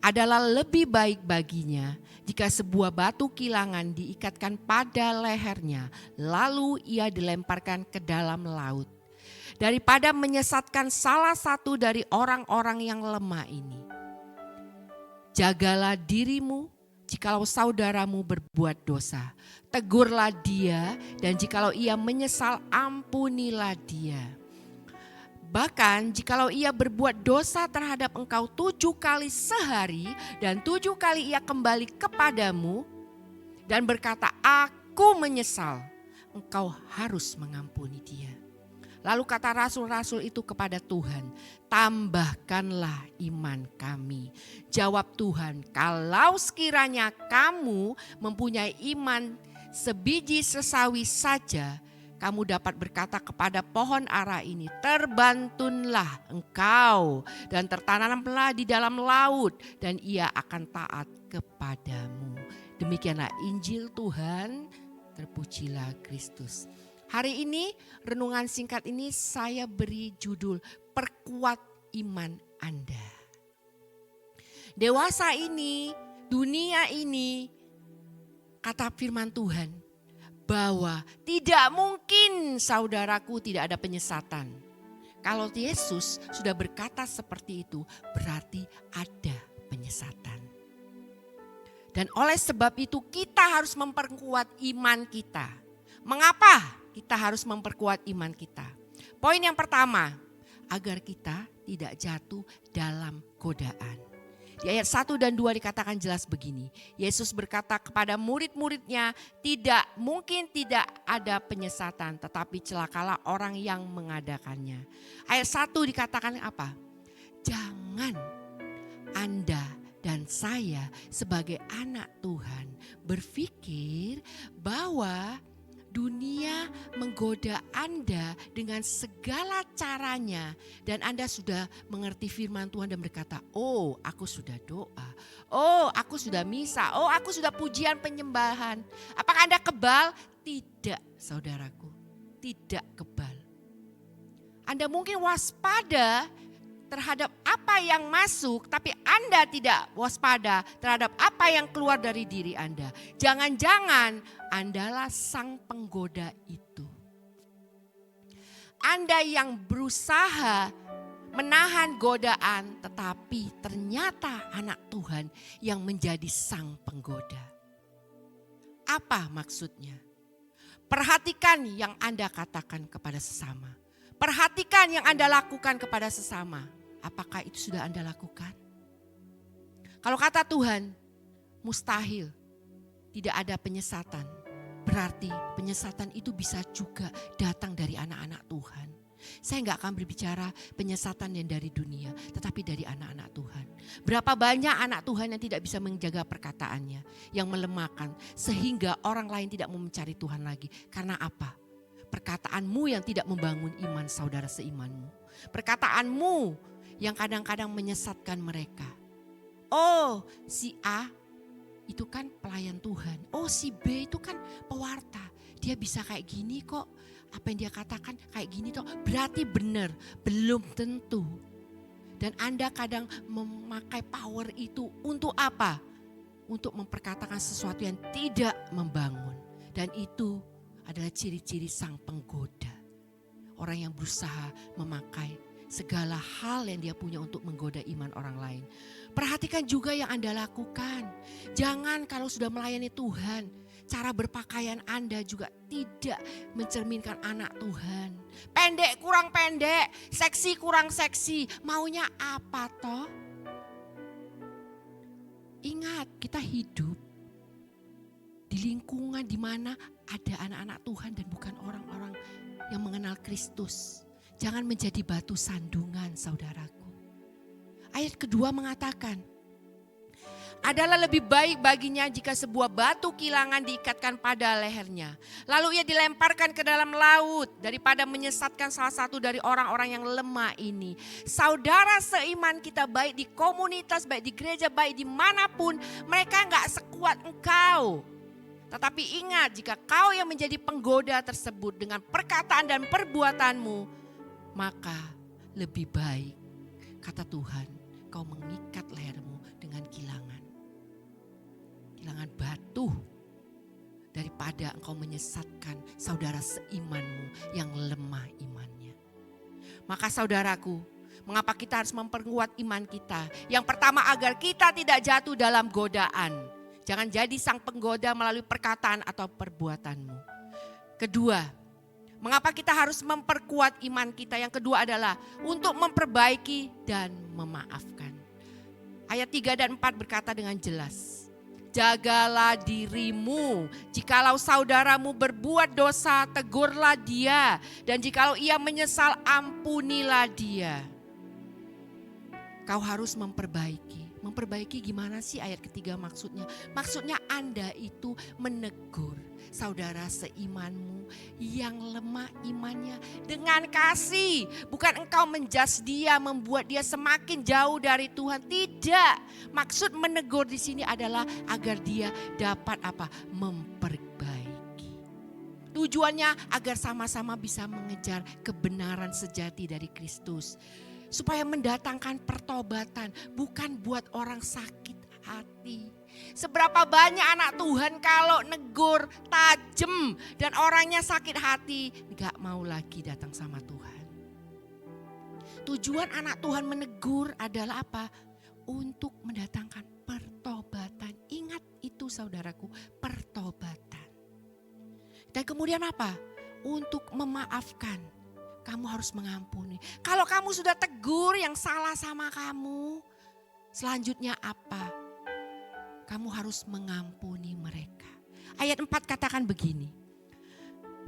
Adalah lebih baik baginya jika sebuah batu kilangan diikatkan pada lehernya, lalu ia dilemparkan ke dalam laut, daripada menyesatkan salah satu dari orang-orang yang lemah ini. Jagalah dirimu, jikalau saudaramu berbuat dosa, tegurlah dia, dan jikalau ia menyesal, ampunilah dia. Bahkan jikalau ia berbuat dosa terhadap engkau 7 kali sehari, dan 7 kali ia kembali kepadamu dan berkata, aku menyesal, engkau harus mengampuni dia. Lalu kata rasul-rasul itu kepada Tuhan, tambahkanlah iman kami. Jawab Tuhan, kalau sekiranya kamu mempunyai iman sebiji sesawi saja, kamu dapat berkata kepada pohon ara ini, terbantunlah engkau dan tertanamlah di dalam laut, dan ia akan taat kepadamu. Demikianlah Injil Tuhan, terpujilah Kristus. Hari ini renungan singkat ini saya beri judul Perkuat Iman Anda. Dewasa ini, dunia ini, kata firman Tuhan, bahwa tidak mungkin saudaraku tidak ada penyesatan. Kalau Yesus sudah berkata seperti itu, berarti ada penyesatan. Dan oleh sebab itu kita harus memperkuat iman kita. Mengapa kita harus memperkuat iman kita? Poin yang pertama, agar kita tidak jatuh dalam godaan. Di ayat 1 dan 2 dikatakan jelas begini. Yesus berkata kepada murid-muridnya, tidak mungkin tidak ada penyesatan, tetapi celakalah orang yang mengadakannya. Ayat 1 dikatakan apa? Jangan Anda dan saya sebagai anak Tuhan berpikir bahwa dunia menggoda Anda dengan segala caranya dan Anda sudah mengerti firman Tuhan dan berkata, oh aku sudah doa, oh aku sudah misa, oh aku sudah pujian penyembahan. Apakah Anda kebal? Tidak saudaraku, tidak kebal. Anda mungkin waspada terhadap apa yang masuk, tapi Anda tidak waspada terhadap apa yang keluar dari diri Anda. Jangan-jangan Andalah sang penggoda itu. Anda yang berusaha menahan godaan, tetapi ternyata anak Tuhan yang menjadi sang penggoda. Apa maksudnya? Perhatikan yang Anda katakan kepada sesama. Perhatikan yang Anda lakukan kepada sesama. Apakah itu sudah Anda lakukan? Kalau kata Tuhan, mustahil tidak ada penyesatan. Berarti penyesatan itu bisa juga datang dari anak-anak Tuhan. Saya nggak akan berbicara penyesatan yang dari dunia, tetapi dari anak-anak Tuhan. Berapa banyak anak Tuhan yang tidak bisa menjaga perkataannya, yang melemahkan, sehingga orang lain tidak mau mencari Tuhan lagi. Karena apa? Perkataanmu yang tidak membangun iman saudara seimanmu. Perkataanmu yang kadang-kadang menyesatkan mereka. Oh, si A itu kan pelayan Tuhan. Oh, si B itu kan pewarta. Dia bisa kayak gini kok. Apa yang dia katakan kayak gini toh. Berarti benar, belum tentu. Dan Anda kadang memakai power itu untuk apa? Untuk memperkatakan sesuatu yang tidak membangun. Dan itu adalah ciri-ciri sang penggoda. Orang yang berusaha memakai segala hal yang dia punya untuk menggoda iman orang lain. Perhatikan juga yang Anda lakukan. Jangan kalau sudah melayani Tuhan, cara berpakaian Anda juga tidak mencerminkan anak Tuhan. Pendek kurang pendek, seksi kurang seksi. Maunya apa toh? Ingat, kita hidup di lingkungan di mana ada anak-anak Tuhan dan bukan orang-orang yang mengenal Kristus. Jangan menjadi batu sandungan saudaraku. Ayat kedua mengatakan, adalah lebih baik baginya jika sebuah batu kilangan diikatkan pada lehernya. Lalu ia dilemparkan ke dalam laut daripada menyesatkan salah satu dari orang-orang yang lemah ini. Saudara seiman kita baik di komunitas, baik di gereja, baik dimanapun, mereka gak sekuat engkau. Tetapi ingat, jika kau yang menjadi penggoda tersebut dengan perkataan dan perbuatanmu, maka lebih baik, kata Tuhan, kau mengikat lehermu dengan kilangan. Kilangan batu, daripada engkau menyesatkan saudara seimanmu yang lemah imannya. Maka saudaraku, mengapa kita harus memperkuat iman kita? Yang pertama, agar kita tidak jatuh dalam godaan. Jangan jadi sang penggoda melalui perkataan atau perbuatanmu. Kedua, mengapa kita harus memperkuat iman kita? Yang kedua adalah untuk memperbaiki dan memaafkan. Ayat 3 dan 4 berkata dengan jelas. Jagalah dirimu, jikalau saudaramu berbuat dosa, tegurlah dia. Dan jikalau ia menyesal, ampunilah dia. Kau harus memperbaiki. Memperbaiki gimana sih ayat ketiga maksudnya? Maksudnya Anda itu menegur saudara seimanmu yang lemah imannya dengan kasih. Bukan engkau menjudge dia, membuat dia semakin jauh dari Tuhan. Tidak. Maksud menegur di sini adalah agar dia dapat apa? Memperbaiki. Tujuannya agar sama-sama bisa mengejar kebenaran sejati dari Kristus. Supaya mendatangkan pertobatan, bukan buat orang sakit hati. Seberapa banyak anak Tuhan kalau negur tajam dan orangnya sakit hati, gak mau lagi datang sama Tuhan. Tujuan anak Tuhan menegur adalah apa? Untuk mendatangkan pertobatan. Ingat itu saudaraku, pertobatan. Dan kemudian apa? Untuk memaafkan. Kamu harus mengampuni. Kalau kamu sudah tegur yang salah sama kamu, selanjutnya apa? Kamu harus mengampuni mereka. Ayat 4 katakan begini.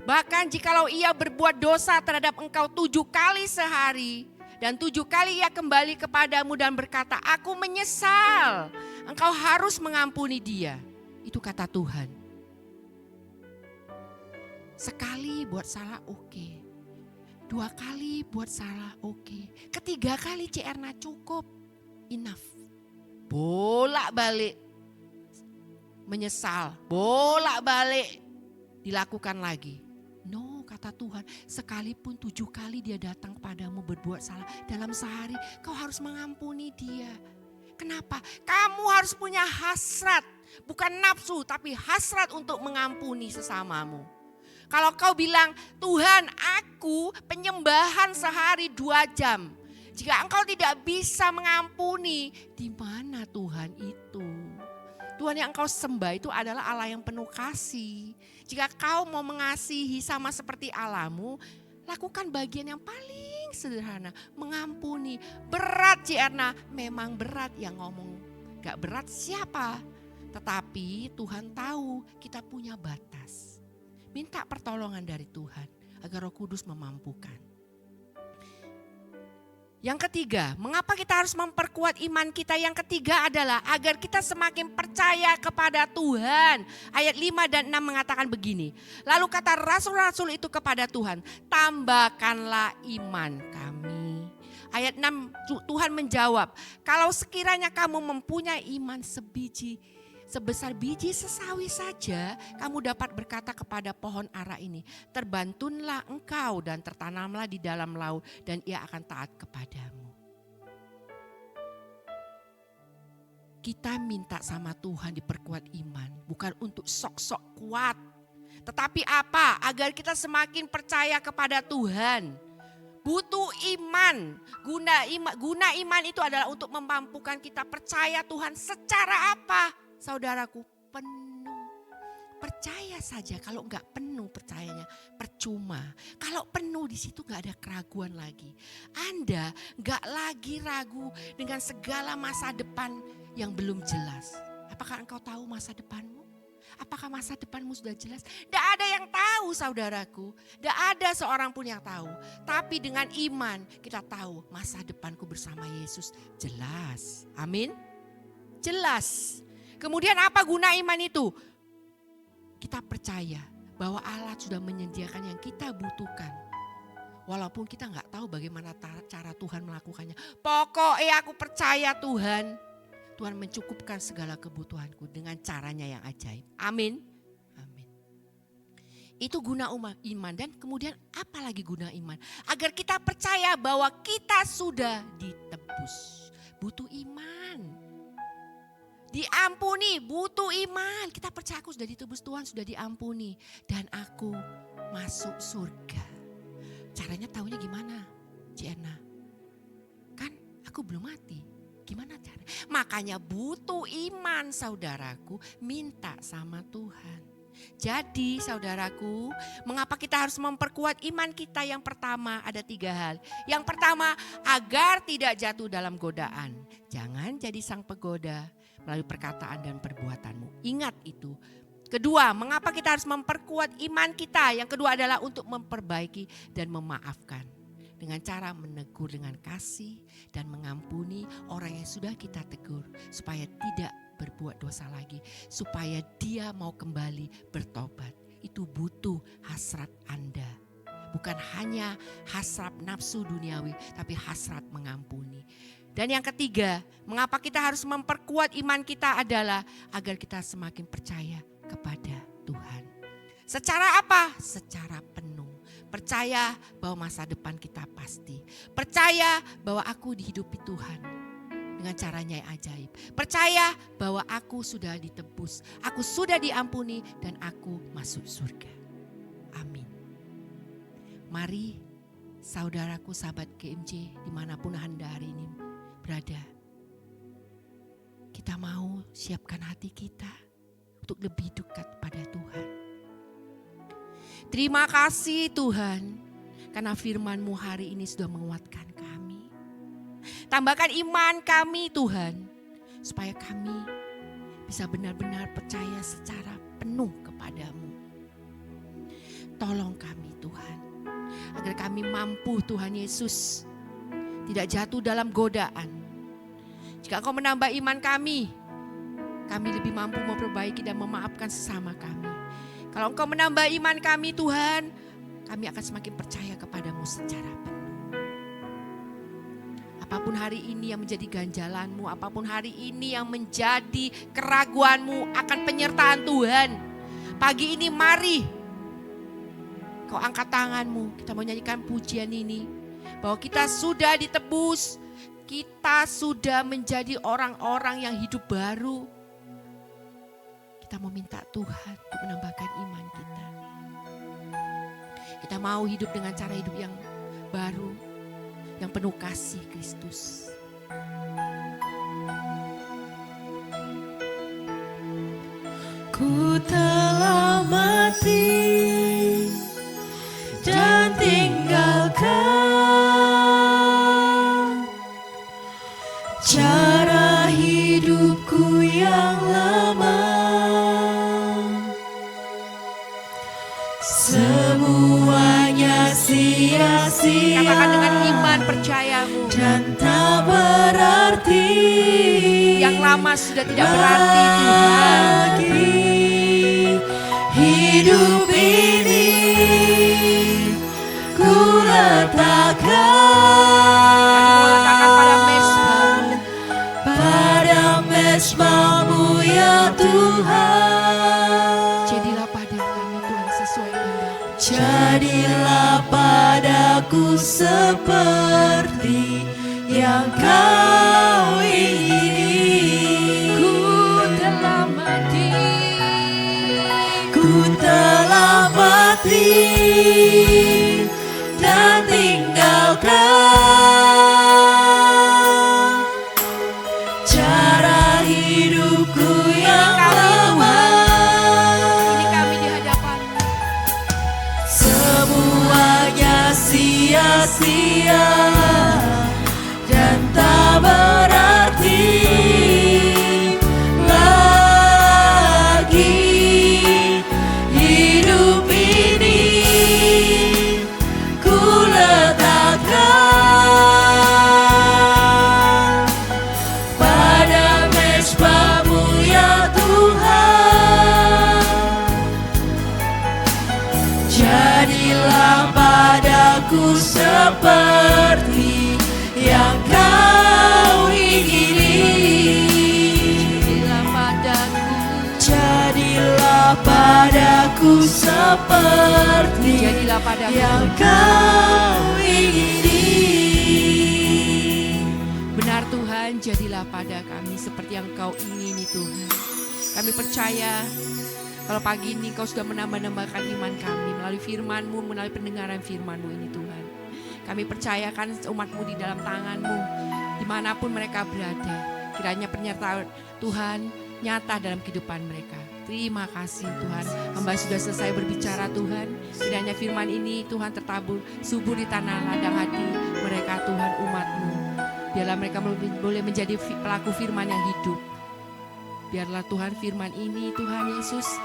Bahkan jikalau ia berbuat dosa terhadap engkau 7 kali sehari, dan 7 kali ia kembali kepadamu dan berkata, aku menyesal. Engkau harus mengampuni dia. Itu kata Tuhan. Sekali buat salah oke. 2 kali buat salah oke. Ketiga kali Cik Erna cukup. Enough. Bolak-balik menyesal. Bolak-balik dilakukan lagi. No, kata Tuhan, sekalipun 7 kali dia datang kepadamu berbuat salah dalam sehari, kau harus mengampuni dia. Kenapa? Kamu harus punya hasrat, bukan nafsu, tapi hasrat untuk mengampuni sesamamu. Kalau kau bilang, Tuhan aku penyembahan sehari 2 jam. Jika engkau tidak bisa mengampuni, di mana Tuhan itu? Tuhan yang engkau sembah itu adalah Allah yang penuh kasih. Jika kau mau mengasihi sama seperti Allahmu, lakukan bagian yang paling sederhana, mengampuni. Berat Cik Erna, memang berat. Yang ngomong gak berat siapa? Tetapi Tuhan tahu kita punya batas. Minta pertolongan dari Tuhan agar Roh Kudus memampukan. Yang ketiga, mengapa kita harus memperkuat iman kita? Yang ketiga adalah agar kita semakin percaya kepada Tuhan. Ayat 5 dan 6 mengatakan begini. Lalu kata rasul-rasul itu kepada Tuhan, tambahkanlah iman kami. Ayat 6 Tuhan menjawab, kalau sekiranya kamu mempunyai iman sebesar biji sesawi saja, kamu dapat berkata kepada pohon ara ini, terbantunlah engkau dan tertanamlah di dalam laut dan ia akan taat kepadamu. Kita minta sama Tuhan diperkuat iman, bukan untuk sok-sok kuat. Tetapi apa? Agar kita semakin percaya kepada Tuhan. Butuh iman. Guna iman itu adalah untuk memampukan kita percaya Tuhan secara apa? Saudaraku, penuh. Percaya saja, kalau enggak penuh percayanya percuma. Kalau penuh di situ enggak ada keraguan lagi. Anda enggak lagi ragu dengan segala masa depan yang belum jelas. Apakah engkau tahu masa depanmu? Apakah masa depanmu sudah jelas? Tidak ada yang tahu saudaraku. Tidak ada seorang pun yang tahu. Tapi dengan iman kita tahu masa depanku bersama Yesus jelas. Amin. Jelas. Kemudian apa guna iman itu? Kita percaya bahwa Allah sudah menyediakan yang kita butuhkan. Walaupun kita nggak tahu bagaimana cara Tuhan melakukannya. Pokoknya aku percaya Tuhan. Tuhan mencukupkan segala kebutuhanku dengan caranya yang ajaib. Amin. Amin. Itu guna iman. Dan kemudian apa lagi guna iman? Agar kita percaya bahwa kita sudah ditebus. Butuh iman. Diampuni, butuh iman. Kita percaya aku sudah ditebus, Tuhan sudah diampuni. Dan aku masuk surga. Caranya taunya gimana, Cik Erna? Kan aku belum mati. Gimana cara? Makanya butuh iman saudaraku, minta sama Tuhan. Jadi saudaraku, mengapa kita harus memperkuat iman kita? Yang pertama ada 3 hal. Yang pertama, agar tidak jatuh dalam godaan. Jangan jadi sang penggoda melalui perkataan dan perbuatanmu. Ingat itu. Kedua, mengapa kita harus memperkuat iman kita? Yang kedua adalah untuk memperbaiki dan memaafkan. Dengan cara menegur dengan kasih dan mengampuni orang yang sudah kita tegur. Supaya tidak berbuat dosa lagi. Supaya dia mau kembali bertobat. Itu butuh hasrat Anda. Bukan hanya hasrat nafsu duniawi, tapi hasrat mengampuni. Dan yang ketiga, mengapa kita harus memperkuat iman kita adalah agar kita semakin percaya kepada Tuhan. Secara apa? Secara penuh. Percaya bahwa masa depan kita pasti. Percaya bahwa aku dihidupi Tuhan dengan caranya yang ajaib. Percaya bahwa aku sudah ditebus, aku sudah diampuni dan aku masuk surga. Amin. Mari saudaraku, sahabat GMJ dimanapun Anda hari ini berada. Kita mau siapkan hati kita untuk lebih dekat pada Tuhan. Terima kasih Tuhan, karena firman-Mu hari ini sudah menguatkan kami. Tambahkan iman kami Tuhan, supaya kami bisa benar-benar percaya secara penuh kepadamu. Tolong kami Tuhan, agar kami mampu Tuhan Yesus tidak jatuh dalam godaan. Jika Engkau menambah iman kami lebih mampu memperbaiki dan memaafkan sesama kami. Kalau Engkau menambah iman kami Tuhan, kami akan semakin percaya kepadamu secara penuh. Apapun hari ini yang menjadi ganjalanmu, apapun hari ini yang menjadi keraguanmu akan penyertaan Tuhan. Pagi ini mari kau angkat tanganmu, kita mau nyanyikan pujian ini. Bahwa kita sudah ditebus, kita sudah menjadi orang-orang yang hidup baru. Kita mau minta Tuhan untuk menambahkan iman kita. Kita mau hidup dengan cara hidup yang baru, yang penuh kasih Kristus. Ku telah mati dan tinggalkan cara hidupku yang lama. Semuanya sia-sia. Katakan dengan iman percayamu. Dan tak berarti. Yang lama sudah tidak berarti Tuhan. Hidup ini ku letakkan pada mesbah-Mu ya Tuhan. Jadilah pada kami Tuhan sesuai kehendak. Jadilah padaku seperti yang Kau ingini. Ku telah mati dan tinggalkan cara hidupku yang lama. Ini kami di hadapan-Mu. Semuanya sia-sia dan tak berarti lagi. Hidup ini ku letakkan pada mesbah-Mu ya Tuhan. Jadilah padaku seperti yang Kau ingini. Jadilah padaku seperti Jadilah padaku yang Kau ingini. Benar Tuhan, jadilah pada kami seperti yang Kau ingini Tuhan. Kami percaya kalau pagi ini Kau sudah menambah-nambahkan iman kami melalui firman-Mu, melalui pendengaran firman-Mu ini Tuhan. Kami percayakan umat-Mu di dalam tangan-Mu, dimanapun mereka berada. Kiranya penyertaan Tuhan nyata dalam kehidupan mereka. Terima kasih Tuhan, hamba sudah selesai berbicara Tuhan. Kiranya firman ini Tuhan tertabur subur di tanah ladang hati mereka Tuhan umat-Mu. Biarlah mereka boleh menjadi pelaku firman yang hidup. Biarlah Tuhan firman ini Tuhan Yesus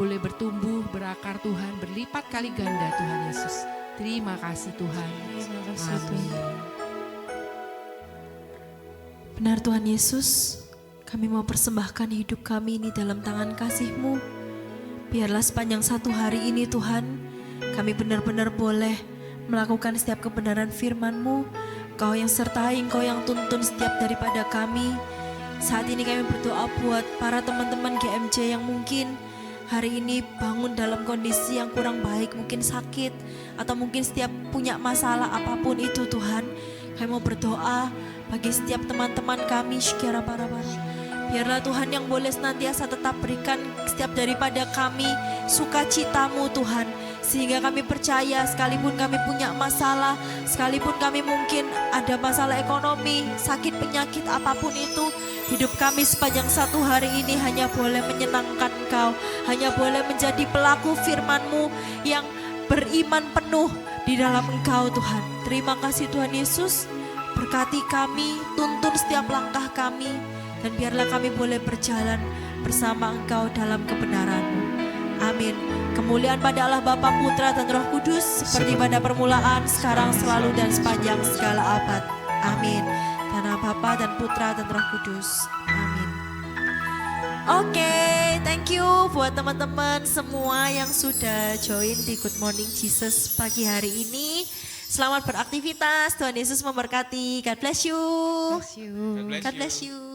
boleh bertumbuh, berakar Tuhan, berlipat kali ganda Tuhan Yesus. Terima kasih Tuhan. Amin. Benar Tuhan Yesus, kami mau persembahkan hidup kami ini dalam tangan kasih-Mu. Biarlah sepanjang satu hari ini Tuhan, kami benar-benar boleh melakukan setiap kebenaran firman-Mu. Kau yang sertai, Engkau yang tuntun setiap daripada kami. Saat ini kami berdoa buat para teman-teman GMJ yang mungkin hari ini bangun dalam kondisi yang kurang baik, mungkin sakit, atau mungkin setiap punya masalah apapun itu Tuhan. Kami mau berdoa bagi setiap teman-teman kami, syikara para-para. Biarlah Tuhan yang boleh senantiasa tetap berikan setiap daripada kami sukacita-Mu Tuhan. Sehingga kami percaya sekalipun kami punya masalah, sekalipun kami mungkin ada masalah ekonomi, sakit, penyakit, apapun itu, hidup kami sepanjang satu hari ini hanya boleh menyenangkan Engkau, hanya boleh menjadi pelaku firman-Mu yang beriman penuh di dalam Engkau Tuhan. Terima kasih Tuhan Yesus, berkati kami, tuntun setiap langkah kami, dan biarlah kami boleh berjalan bersama Engkau dalam kebenaran-Mu. Amin. Kemuliaan pada Allah Bapa, Putra, dan Roh Kudus, seperti pada permulaan, sekarang, selalu, dan sepanjang segala abad. Amin. Karena Bapa dan Putra dan Roh Kudus. Amin. Oke, thank you buat teman-teman semua yang sudah join di Good Morning Jesus pagi hari ini. Selamat beraktivitas, Tuhan Yesus memberkati. God bless you. Bless you. God bless you.